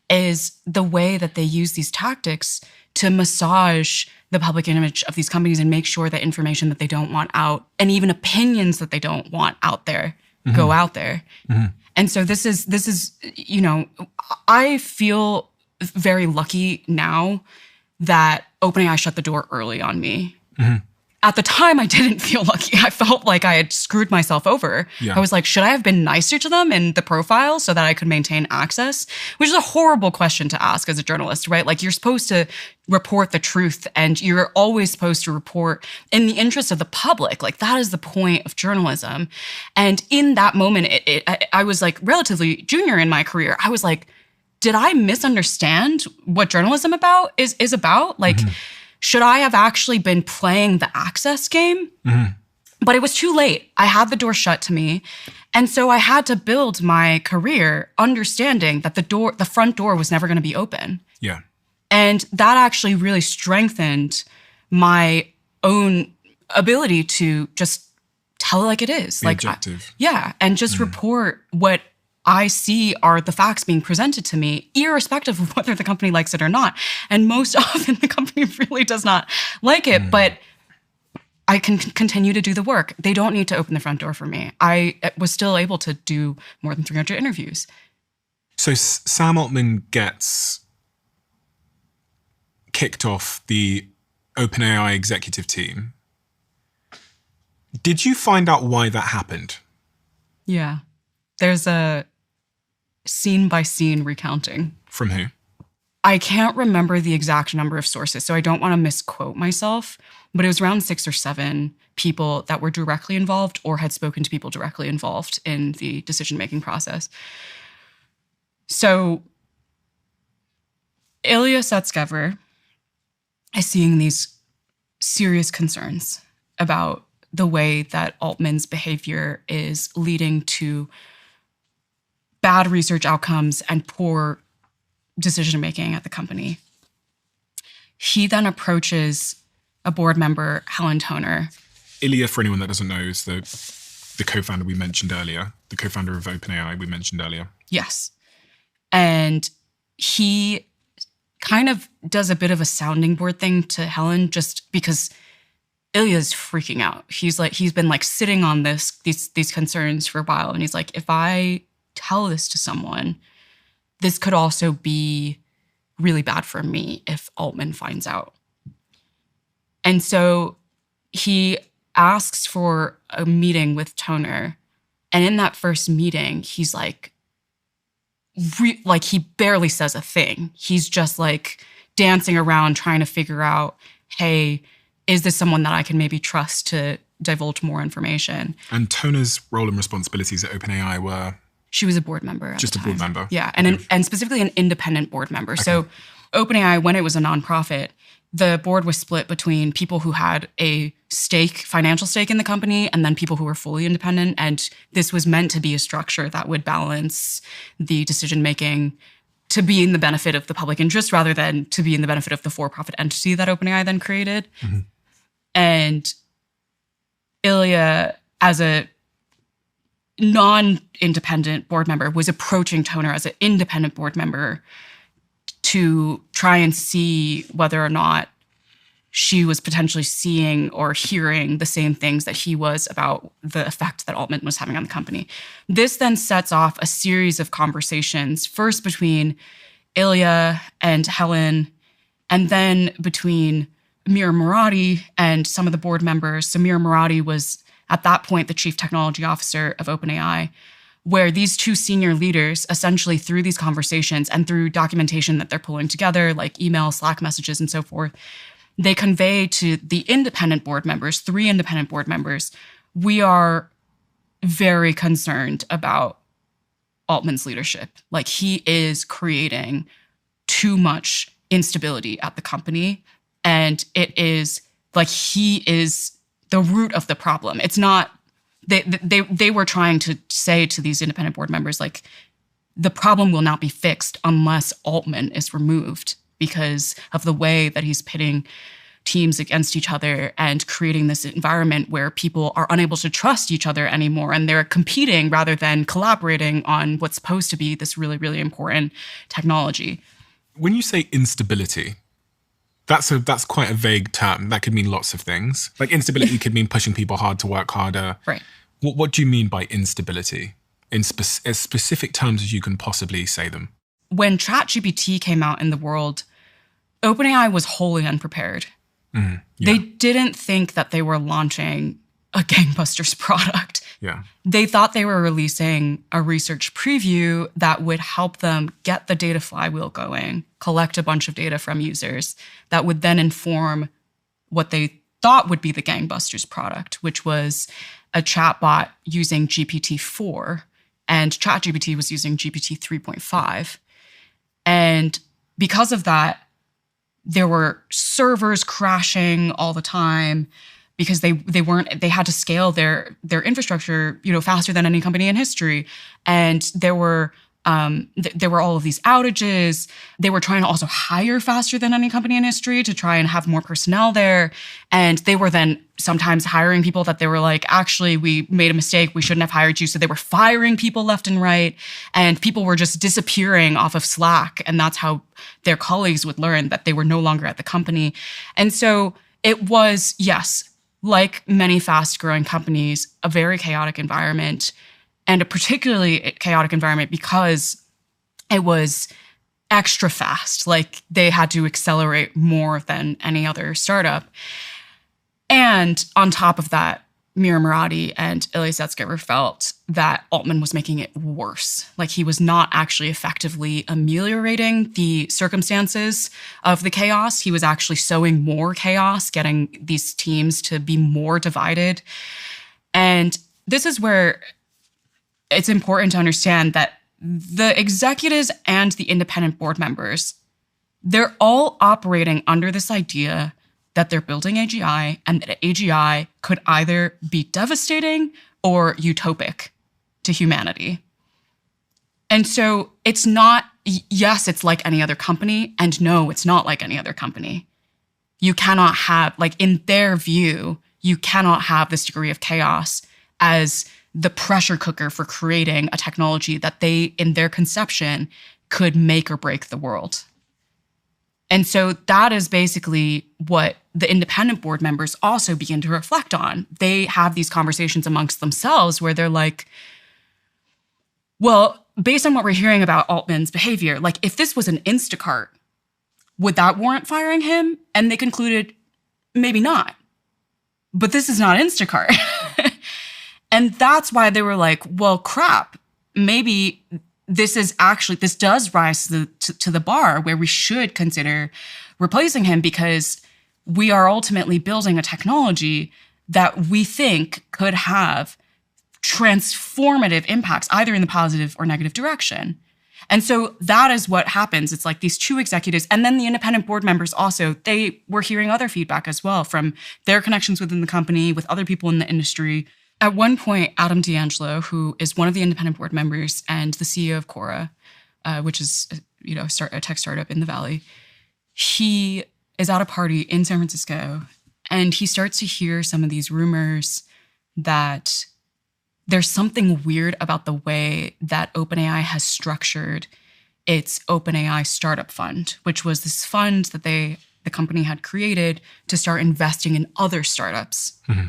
is the way that they use these tactics to massage the public image of these companies and make sure that information that they don't want out, and even opinions that they don't want out there, go out there. And so this is, I feel very lucky now that OpenAI shut the door early on me. At the time, I didn't feel lucky. I felt like I had screwed myself over. I was like, should I have been nicer to them in the profile so that I could maintain access? Which is a horrible question to ask as a journalist, right? Like, you're supposed to report the truth, and you're always supposed to report in the interest of the public. Like, that is the point of journalism. And in that moment, I was like relatively junior in my career. I was like, did I misunderstand what journalism is about? Like, should I have actually been playing the access game? But it was too late. I had the door shut to me. And so I had to build my career understanding that the front door was never going to be open. Yeah. And that actually really strengthened my own ability to just tell it like it is. Be objective. And just report what I see are the facts being presented to me, irrespective of whether the company likes it or not. And most often the company really does not like it, but I can continue to do the work. They don't need to open the front door for me. I was still able to do more than 300 interviews. So Sam Altman gets kicked off the OpenAI executive team. Did you find out why that happened? Yeah. There's a scene-by-scene recounting. From who? I can't remember the exact number of sources, so I don't want to misquote myself, but it was around 6 or 7 people that were directly involved or had spoken to people directly involved in the decision-making process. So Ilya Sutskever is seeing these serious concerns about the way that Altman's behavior is leading to bad research outcomes and poor decision-making at the company. He then approaches a board member, Helen Toner. Ilya, for anyone that doesn't know, is the co-founder we mentioned earlier, the co-founder of OpenAI we mentioned earlier. Yes. And he kind of does a bit of a sounding board thing to Helen just because Ilya's freaking out. He's been like sitting on these concerns for a while. And he's like, if I tell this to someone, this could also be really bad for me if Altman finds out. And so he asks for a meeting with Toner. And in that first meeting, he's like he barely says a thing. He's just like dancing around trying to figure out, hey, is this someone that I can maybe trust to divulge more information? And Toner's role and responsibilities at OpenAI were? She was a board member at Just the a board time. member? Yeah, and specifically an independent board member. Okay. So OpenAI, when it was a nonprofit, the board was split between people who had a financial stake in the company, and then people who were fully independent. And this was meant to be a structure that would balance the decision-making to be in the benefit of the public interest rather than to be in the benefit of the for-profit entity that OpenAI then created. Mm-hmm. And Ilya, as a non-independent board member, was approaching Toner as an independent board member to try and see whether or not she was potentially seeing or hearing the same things that he was about the effect that Altman was having on the company. This then sets off a series of conversations, first between Ilya and Helen, and then between Amir Murati and some of the board members. Samir Murati was, at that point, the chief technology officer of OpenAI, where these two senior leaders, essentially through these conversations and through documentation that they're pulling together, like email, Slack messages, and so forth, they convey to the independent board members, 3 independent board members, we are very concerned about Altman's leadership. Like, he is creating too much instability at the company. And it is like he is the root of the problem. It's not, they were trying to say to these independent board members, like, the problem will not be fixed unless Altman is removed because of the way that he's pitting teams against each other and creating this environment where people are unable to trust each other anymore. And they're competing rather than collaborating on what's supposed to be this really, really important technology. When you say instability, that's quite a vague term. That could mean lots of things. Like, instability could mean pushing people hard to work harder. Right. What do you mean by instability in as specific terms as you can possibly say them? When ChatGPT came out in the world, OpenAI was wholly unprepared. Yeah. They didn't think that they were launching a gangbusters product. Yeah. They thought they were releasing a research preview that would help them get the data flywheel going, collect a bunch of data from users that would then inform what they thought would be the gangbusters product, which was a chatbot using GPT-4, and ChatGPT was using GPT 3.5. And because of that, there were servers crashing all the time because they had to scale their infrastructure, faster than any company in history. And there were all of these outages. They were trying to also hire faster than any company in history to try and have more personnel there. And they were then sometimes hiring people that they were like, actually, we made a mistake. We shouldn't have hired you. So they were firing people left and right. And people were just disappearing off of Slack. And that's how their colleagues would learn that they were no longer at the company. And so it was, yes, like many fast-growing companies, a very chaotic environment, and a particularly chaotic environment because it was extra fast. Like they had to accelerate more than any other startup. And on top of that, Mira Murati and Ilya Sutskever felt that Altman was making it worse. Like he was not actually effectively ameliorating the circumstances of the chaos. He was actually sowing more chaos, getting these teams to be more divided. And this is where it's important to understand that the executives and the independent board members, they're all operating under this idea that they're building AGI and that AGI could either be devastating or utopic to humanity. And so it's not, yes, it's like any other company, and no, it's not like any other company. You cannot have, like in their view, you cannot have this degree of chaos as the pressure cooker for creating a technology that they, in their conception, could make or break the world. And so that is basically what the independent board members also begin to reflect on. They have these conversations amongst themselves where they're like, well, based on what we're hearing about Altman's behavior, like if this was an Instacart, would that warrant firing him? And they concluded, maybe not. But this is not Instacart. And that's why they were like, well, crap, maybe this does rise to the bar where we should consider replacing him, because we are ultimately building a technology that we think could have transformative impacts, either in the positive or negative direction. And so that is what happens. It's like these two executives, and then the independent board members also, they were hearing other feedback as well from their connections within the company, with other people in the industry. At one point, Adam D'Angelo, who is one of the independent board members and the CEO of Quora, which is a tech startup in the Valley, he is at a party in San Francisco, and he starts to hear some of these rumors that there's something weird about the way that OpenAI has structured its OpenAI Startup Fund, which was this fund that the company had created to start investing in other startups. Mm-hmm.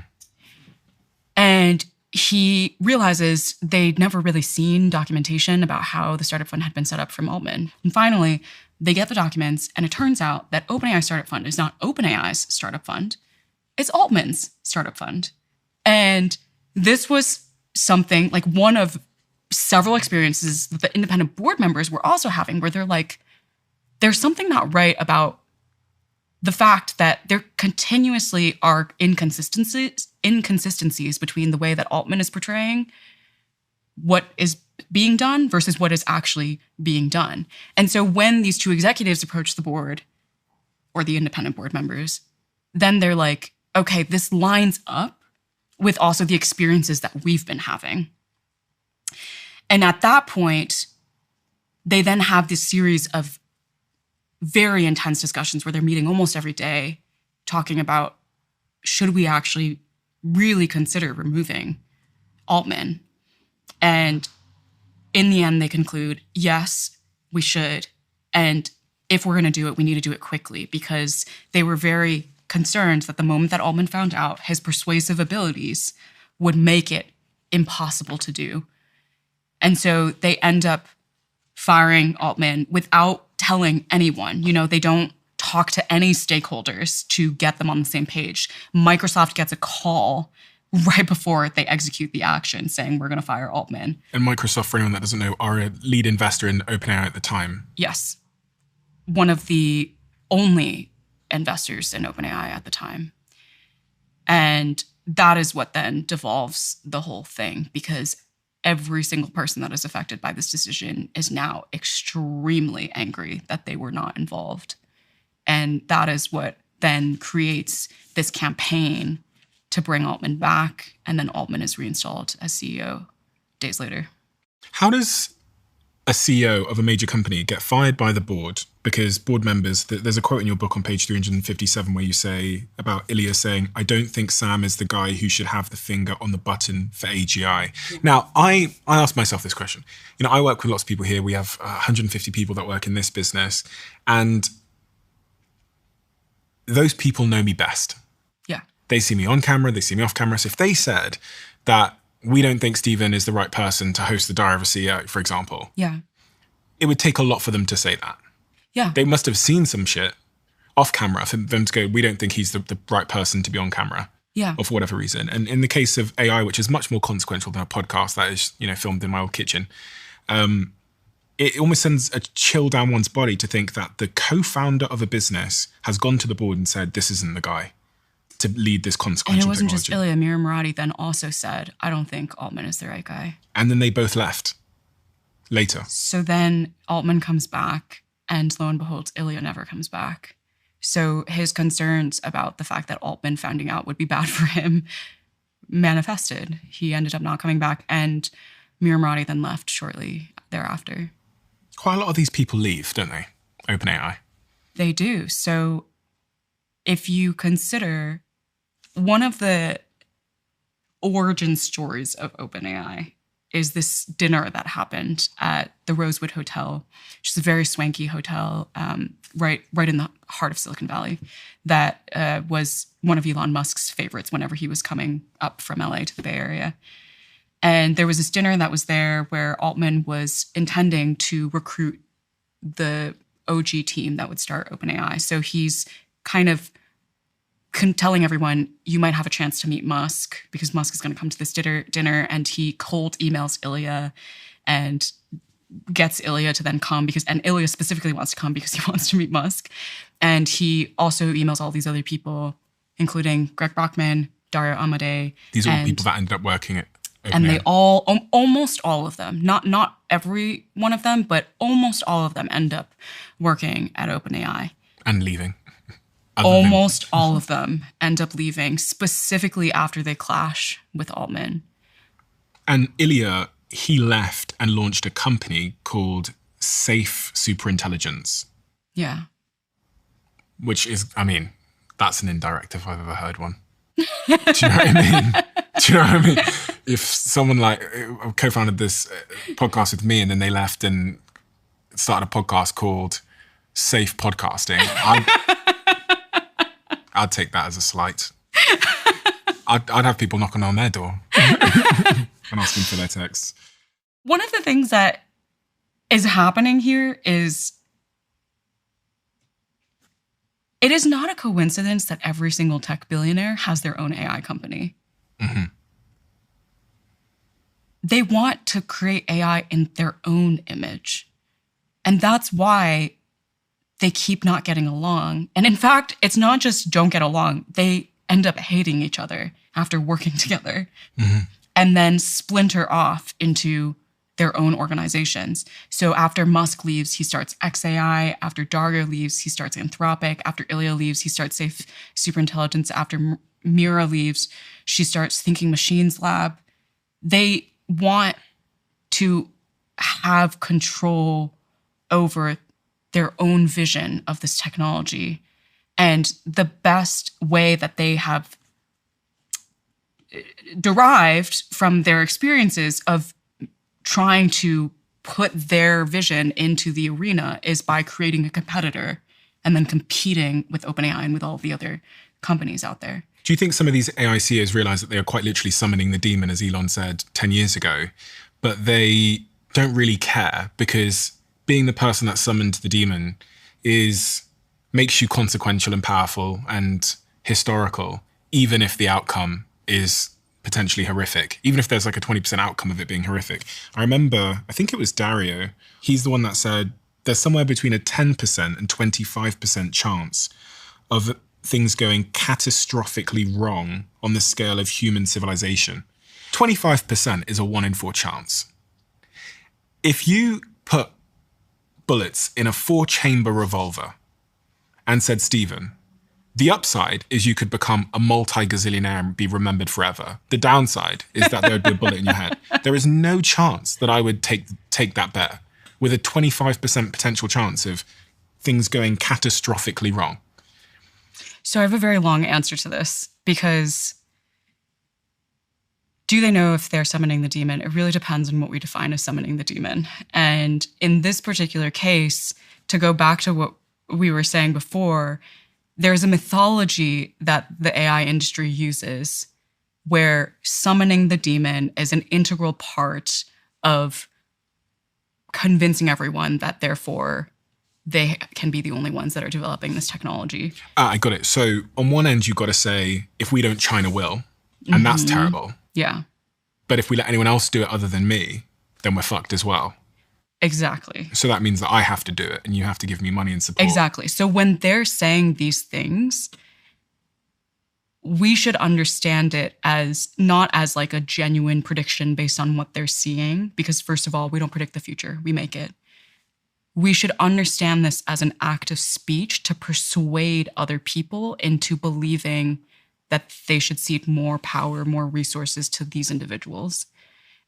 And he realizes they'd never really seen documentation about how the startup fund had been set up from Altman. And finally, they get the documents, and it turns out that OpenAI Startup Fund is not OpenAI's startup fund. It's Altman's startup fund. And this was something, like one of several experiences that the independent board members were also having, where they're like, there's something not right about the fact that there continuously are inconsistencies between the way that Altman is portraying what is being done versus what is actually being done. And so when these two executives approach the board, or the independent board members, then they're like, okay, this lines up with also the experiences that we've been having. And at that point, they then have this series of very intense discussions where they're meeting almost every day, talking about, should we actually really consider removing Altman? And in the end, they conclude, yes, we should. And if we're going to do it, we need to do it quickly, because they were very concerned that the moment that Altman found out, his persuasive abilities would make it impossible to do. And so they end up firing Altman without telling anyone. They don't talk to any stakeholders to get them on the same page. Microsoft gets a call right before they execute the action saying, we're going to fire Altman. And Microsoft, for anyone that doesn't know, are a lead investor in OpenAI at the time. Yes. One of the only investors in OpenAI at the time. And that is what then devolves the whole thing, because every single person that is affected by this decision is now extremely angry that they were not involved. And that is what then creates this campaign to bring Altman back. And then Altman is reinstalled as CEO days later. How does a CEO of a major company get fired by the board? Because board members, there's a quote in your book on page 357 where you say about Ilya saying, I don't think Sam is the guy who should have the finger on the button for AGI. Now, I ask myself this question. I work with lots of people here. We have 150 people that work in this business. And those people know me best. Yeah. They see me on camera. They see me off camera. So if they said that we don't think Stephen is the right person to host the Diary of a CEO, for example, yeah, it would take a lot for them to say that. Yeah. They must have seen some shit off camera for them to go, we don't think he's the right person to be on camera. Yeah. Or for whatever reason. And in the case of AI, which is much more consequential than a podcast that is, filmed in my old kitchen, it almost sends a chill down one's body to think that the co-founder of a business has gone to the board and said, this isn't the guy to lead this consequential technology. And it wasn't technology. just Ilya. Mira Murati then also said, I don't think Altman is the right guy. And then they both left later. So then Altman comes back, and lo and behold, Ilya never comes back. So his concerns about the fact that Altman finding out would be bad for him manifested. He ended up not coming back, and Mira Murati then left shortly thereafter. Quite a lot of these people leave, don't they? OpenAI. They do. So if you consider one of the origin stories of OpenAI is this dinner that happened at the Rosewood Hotel, which is a very swanky hotel right in the heart of Silicon Valley, that was one of Elon Musk's favorites whenever he was coming up from LA to the Bay Area. And there was this dinner that was there where Altman was intending to recruit the OG team that would start OpenAI. So he's kind of telling everyone, you might have a chance to meet Musk because Musk is going to come to this dinner, and he cold emails Ilya and gets Ilya to then come and Ilya specifically wants to come because he wants to meet Musk. And he also emails all these other people, including Greg Brockman, Dario Amodei. These are all people that ended up working at OpenAI. And they all, almost all of them, not every one of them, but almost all of them end up working at OpenAI. And leaving. Almost all of them end up leaving, specifically after they clash with Altman. And Ilya, he left and launched a company called Safe Superintelligence. Yeah. Which is, that's an indirect if I've ever heard one. Do you know what I mean? Do you know what I mean? If someone co-founded this podcast with me and then they left and started a podcast called Safe Podcasting, I'd take that as a slight. I'd have people knocking on their door and asking for their texts. One of the things that is happening here is it is not a coincidence that every single tech billionaire has their own AI company. Mm-hmm. They want to create AI in their own image. And that's why they keep not getting along. And in fact, it's not just don't get along. They end up hating each other after working together, and then splinter off into their own organizations. So after Musk leaves, he starts XAI. After Dario leaves, he starts Anthropic. After Ilya leaves, he starts Safe Superintelligence. After Mira leaves, she starts Thinking Machines Lab. They want to have control over their own vision of this technology. And the best way that they have derived from their experiences of trying to put their vision into the arena is by creating a competitor and then competing with OpenAI and with all of the other companies out there. Do you think some of these AI CEOs realize that they are quite literally summoning the demon, as Elon said 10 years ago, but they don't really care because being the person that summoned the demon makes you consequential and powerful and historical, even if the outcome is potentially horrific, even if there's like a 20% outcome of it being horrific. I remember, I think it was Dario, he's the one that said there's somewhere between a 10% and 25% chance of things going catastrophically wrong on the scale of human civilization. 25% is a 1 in 4 chance. If you put bullets in a 4-chamber revolver and said, Stephen, the upside is you could become a multi-gazillionaire and be remembered forever. The downside is that there would be a bullet in your head. There is no chance that I would take that bet with a 25% potential chance of things going catastrophically wrong. So I have a very long answer to this because do they know if they're summoning the demon? It really depends on what we define as summoning the demon. And in this particular case, to go back to what we were saying before, there's a mythology that the AI industry uses where summoning the demon is an integral part of convincing everyone that therefore they can be the only ones that are developing this technology. I got it. So on one end, you've got to say, if we don't, China will. And that's terrible. Yeah. But if we let anyone else do it other than me, then we're fucked as well. Exactly. So that means that I have to do it and you have to give me money and support. Exactly. So when they're saying these things, we should understand it as not as like a genuine prediction based on what they're seeing, because first of all, we don't predict the future, we make it. We should understand this as an act of speech to persuade other people into believing that they should cede more power, more resources to these individuals.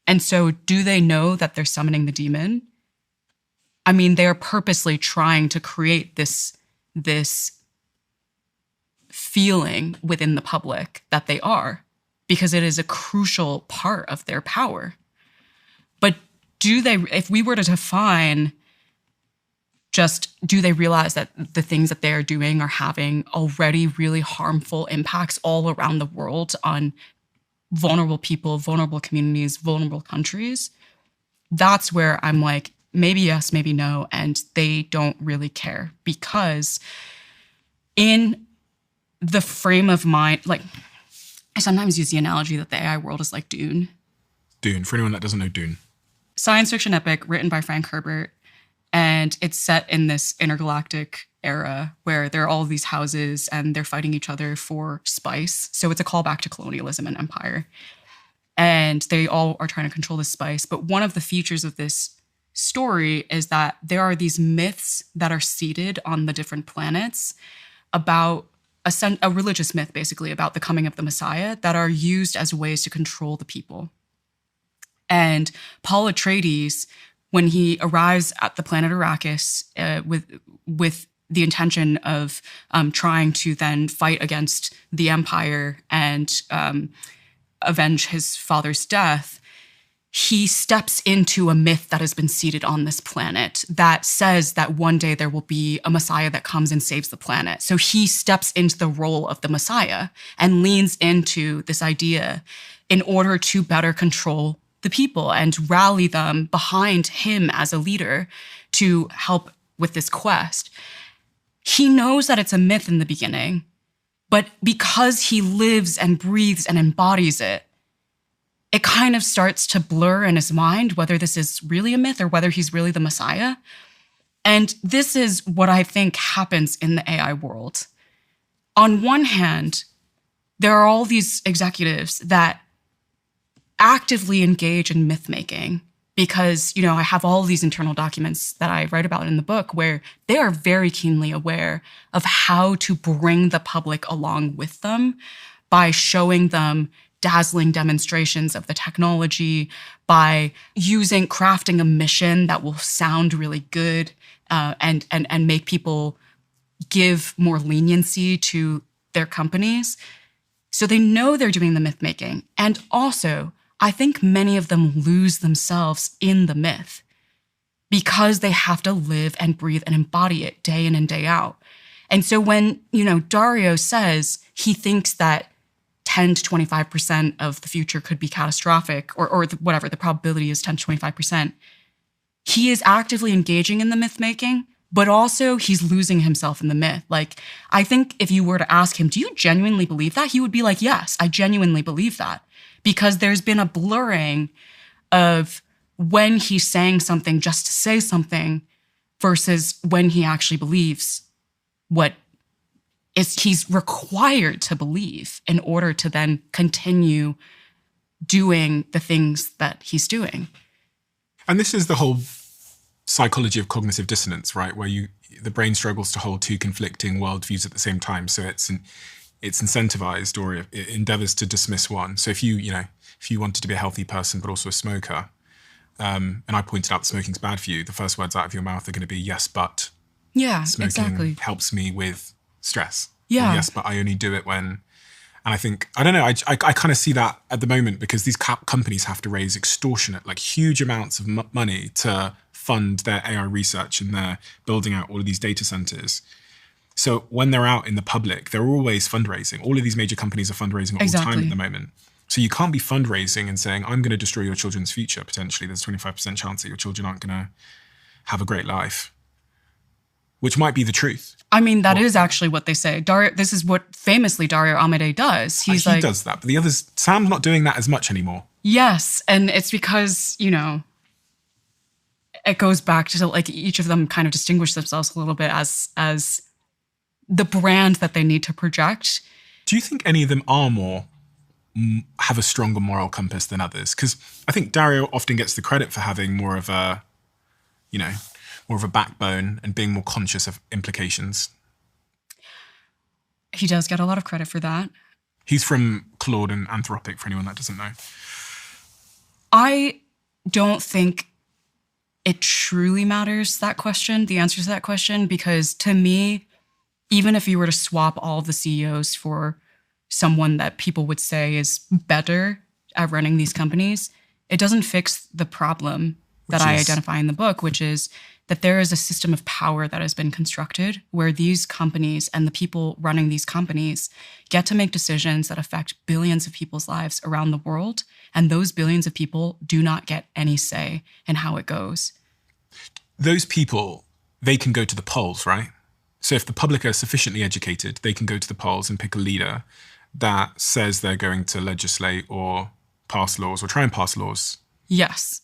And so do they know that they're summoning the demon? I mean, they're purposely trying to create this feeling within the public that they are, because it is a crucial part of their power. But if we were to define do they realize that the things that they're doing are having already really harmful impacts all around the world on vulnerable people, vulnerable communities, vulnerable countries? That's where I'm like, maybe yes, maybe no. And they don't really care, because in the frame of mind, like I sometimes use the analogy that the AI world is like Dune. Dune, for anyone that doesn't know Dune. Science fiction epic written by Frank Herbert. And it's set in this intergalactic era where there are all these houses and they're fighting each other for spice. So it's a callback to colonialism and empire. And they all are trying to control the spice. But one of the features of this story is that there are these myths that are seated on the different planets about a religious myth, basically, about the coming of the Messiah that are used as ways to control the people. And Paul Atreides, when he arrives at the planet Arrakis with the intention of trying to then fight against the Empire and avenge his father's death, he steps into a myth that has been seeded on this planet that says that one day there will be a Messiah that comes and saves the planet. So he steps into the role of the Messiah and leans into this idea in order to better control the people and rally them behind him as a leader to help with this quest. He knows that it's a myth in the beginning, but because he lives and breathes and embodies it, it kind of starts to blur in his mind whether this is really a myth or whether he's really the Messiah. And this is what I think happens in the AI world. On one hand, there are all these executives that actively engage in myth making because, I have all these internal documents that I write about in the book where they are very keenly aware of how to bring the public along with them by showing them dazzling demonstrations of the technology, by crafting a mission that will sound really good and make people give more leniency to their companies. So they know they're doing the myth making. And also, I think many of them lose themselves in the myth because they have to live and breathe and embody it day in and day out. And so when, Dario says he thinks that 10 to 25% of the future could be catastrophic or whatever, the probability is 10 to 25%, he is actively engaging in the myth making, but also he's losing himself in the myth. Like, I think if you were to ask him, do you genuinely believe that? He would be like, yes, I genuinely believe that. Because there's been a blurring of when he's saying something just to say something versus when he actually believes what he's required to believe in order to then continue doing the things that he's doing. And this is the whole psychology of cognitive dissonance, right? Where the brain struggles to hold two conflicting worldviews at the same time. So it's incentivized or it endeavors to dismiss one. So if you wanted to be a healthy person but also a smoker, and I pointed out that smoking's bad for you, the first words out of your mouth are going to be yes, but smoking helps me with stress. Yeah. Or, yes, but I only do it when. And I think, I don't know, I kind of see that at the moment because these companies have to raise extortionate, like huge amounts of money to fund their AI research, and they're building out all of these data centers. So when they're out in the public, they're always fundraising. All of these major companies are fundraising all the time at the moment. So you can't be fundraising and saying, I'm going to destroy your children's future, potentially. There's a 25% chance that your children aren't going to have a great life. which might be the truth. I mean, that is actually what they say. This is what famously Dario Amodei does. He does that, but the others, Sam's not doing that as much anymore. Yes, and it's because, it goes back to like each of them kind of distinguish themselves a little bit as the brand that they need to project. Do you think any of them have a stronger moral compass than others? Because I think Dario often gets the credit for having more of a backbone and being more conscious of implications. He does get a lot of credit for that. He's from Claude and Anthropic, for anyone that doesn't know. I don't think it truly matters, the answer to that question, because to me, even if you were to swap all of the CEOs for someone that people would say is better at running these companies, it doesn't fix the problem that I identify in the book, which is that there is a system of power that has been constructed where these companies and the people running these companies get to make decisions that affect billions of people's lives around the world. And those billions of people do not get any say in how it goes. Those people, they can go to the polls, right? So if the public are sufficiently educated, they can go to the polls and pick a leader that says they're going to legislate or pass laws or try and pass laws. Yes.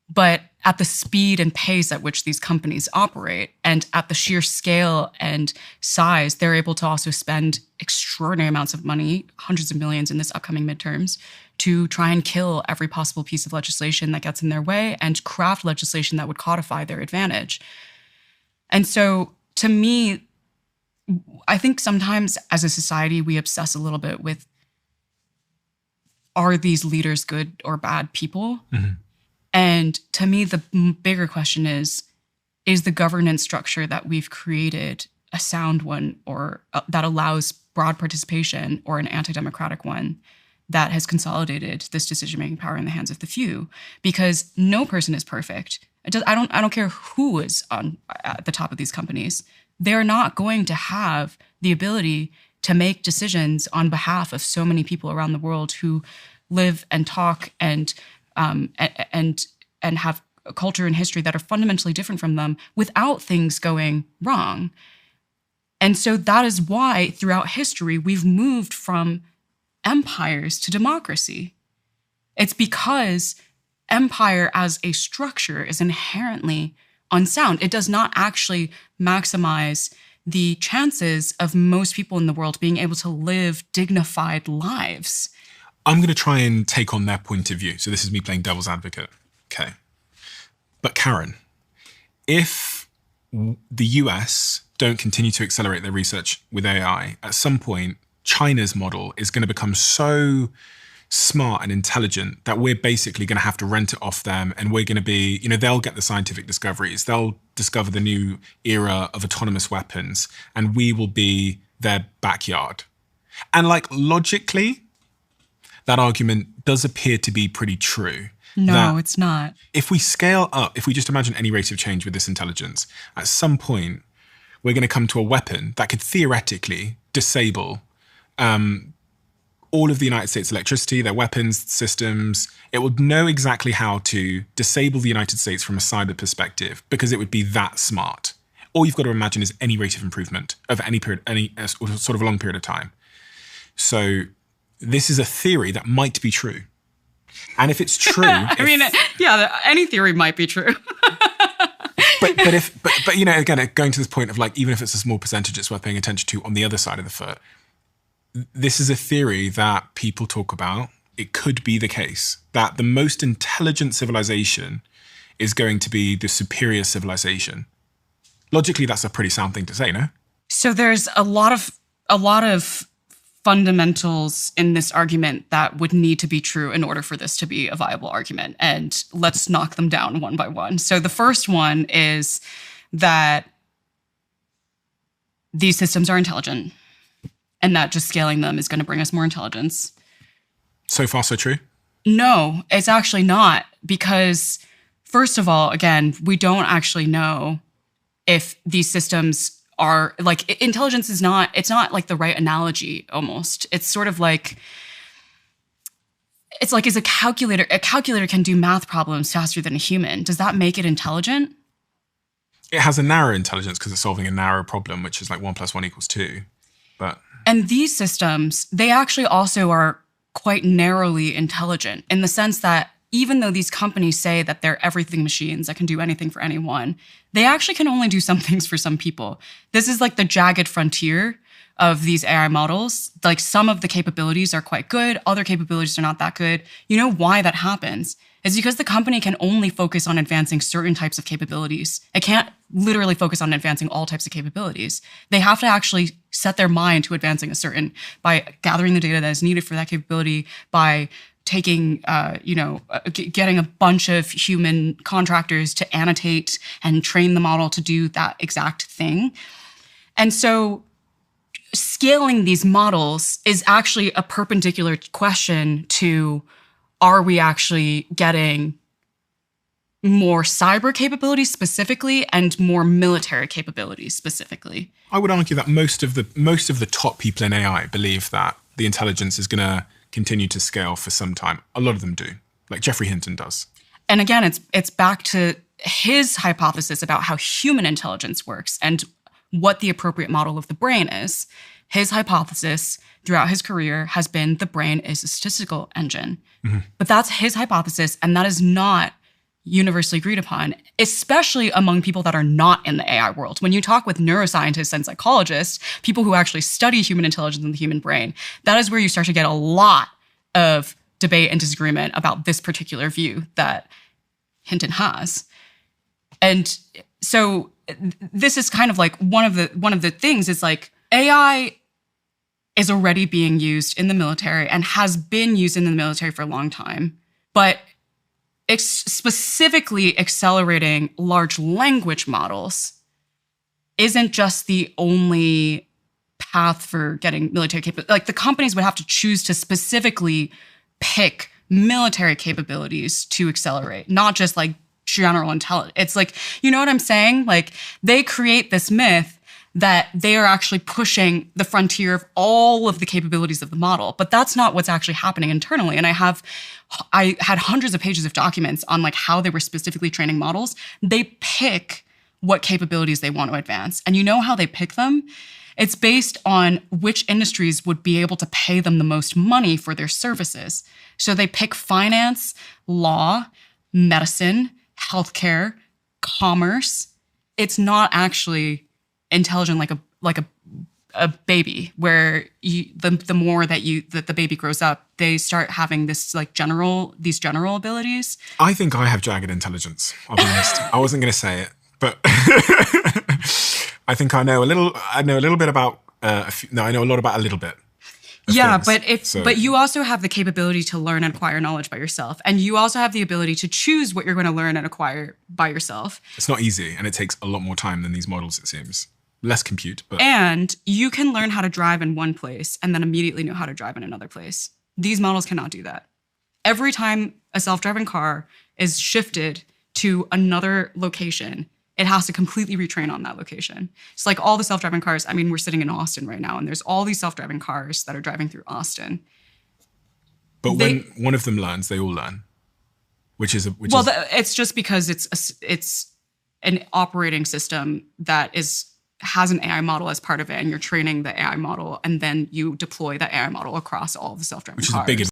But at the speed and pace at which these companies operate and at the sheer scale and size, they're able to also spend extraordinary amounts of money, hundreds of millions in this upcoming midterms, to try and kill every possible piece of legislation that gets in their way and craft legislation that would codify their advantage. And so to me, I think sometimes as a society, we obsess a little bit with, are these leaders good or bad people? Mm-hmm. And to me, the bigger question is the governance structure that we've created a sound one or that allows broad participation, or an anti-democratic one that has consolidated this decision-making power in the hands of the few? Because no person is perfect. I don't care who is at the top of these companies. They're not going to have the ability to make decisions on behalf of so many people around the world who live and talk and have a culture and history that are fundamentally different from them without things going wrong. And so that is why throughout history, we've moved from empires to democracy. It's because empire as a structure is inherently unsound. It does not actually maximize the chances of most people in the world being able to live dignified lives. I'm going to try and take on their point of view. So this is me playing devil's advocate. Okay. But Karen, if the US don't continue to accelerate their research with AI, at some point, China's model is going to become so smart and intelligent that we're basically going to have to rent it off them. And we're going to be, they'll get the scientific discoveries. They'll discover the new era of autonomous weapons, and we will be their backyard. And logically, that argument does appear to be pretty true. No, it's not. If we scale up, if we just imagine any rate of change with this intelligence, at some point, we're going to come to a weapon that could theoretically disable all of the United States electricity, their weapons systems. It would know exactly how to disable the United States from a cyber perspective because it would be that smart. All you've got to imagine is any rate of improvement over any period, any sort of a long period of time. So this is a theory that might be true. And if it's true... any theory might be true. but again, going to this point of even if it's a small percentage, it's worth paying attention to on the other side of the foot. This is a theory that people talk about. It could be the case that the most intelligent civilization is going to be the superior civilization. Logically, that's a pretty sound thing to say, no? So there's a lot of fundamentals in this argument that would need to be true in order for this to be a viable argument. And let's knock them down one by one. So the first one is that these systems are intelligent and that just scaling them is going to bring us more intelligence. So far, so true? No, it's actually not. Because first of all, again, we don't actually know if these systems are intelligence is not, it's not like the right analogy almost. It's sort of is a calculator can do math problems faster than a human. Does that make it intelligent? It has a narrow intelligence because it's solving a narrow problem, which is like 1 + 1 = 2. And these systems, they actually also are quite narrowly intelligent in the sense that even though these companies say that they're everything machines that can do anything for anyone, they actually can only do some things for some people. This is like the jagged frontier of these AI models. Like some of the capabilities are quite good, other capabilities are not that good. You know why that happens? It's because the company can only focus on advancing certain types of capabilities. It can't literally focus on advancing all types of capabilities. They have to actually set their mind to advancing a certain, by gathering the data that is needed for that capability, by taking, getting a bunch of human contractors to annotate and train the model to do that exact thing. And so scaling these models is actually a perpendicular question to, are we actually getting more cyber capabilities specifically and more military capabilities specifically? I would argue that most of the top people in AI believe that the intelligence is going to continue to scale for some time. A lot of them do, like Geoffrey Hinton does. And again, it's back to his hypothesis about how human intelligence works and what the appropriate model of the brain is. His hypothesis throughout his career has been the brain is a statistical engine. Mm-hmm. But that's his hypothesis, and that is not universally agreed upon, especially among people that are not in the AI world. When you talk with neuroscientists and psychologists, people who actually study human intelligence and the human brain, that is where you start to get a lot of debate and disagreement about this particular view that Hinton has. And so this is kind of like one of the things is like AI is already being used in the military and has been used in the military for a long time, but specifically accelerating large language models isn't just the only path for getting military capability. Like the companies would have to choose to specifically pick military capabilities to accelerate, not just like general intelligence. It's like, you know what I'm saying? Like they create this myth that they are actually pushing the frontier of all of the capabilities of the model. But that's not what's actually happening internally. And I had hundreds of pages of documents on like how they were specifically training models. They pick what capabilities they want to advance. And you know how they pick them? It's based on which industries would be able to pay them the most money for their services. So they pick finance, law, medicine, healthcare, commerce. It's not actually intelligent like a baby, where the more that the baby grows up, they start having this like these general abilities. I think I have jagged intelligence. I'll be honest. I wasn't going to say it, but I think I know a little bit about. I know a lot about a little bit. Yeah, things. but you also have the capability to learn and acquire knowledge by yourself, and you also have the ability to choose what you're going to learn and acquire by yourself. It's not easy, and it takes a lot more time than these models. It seems. Less compute, but... And you can learn how to drive in one place and then immediately know how to drive in another place. These models cannot do that. Every time a self-driving car is shifted to another location, it has to completely retrain on that location. It's like all the self-driving cars. I mean, we're sitting in Austin right now, and there's all these self-driving cars that are driving through Austin. But when one of them learns, they all learn, it's just because it's an operating system that has an AI model as part of it, and you're training the AI model, and then you deploy that AI model across all of the self-driving cars. Which is a big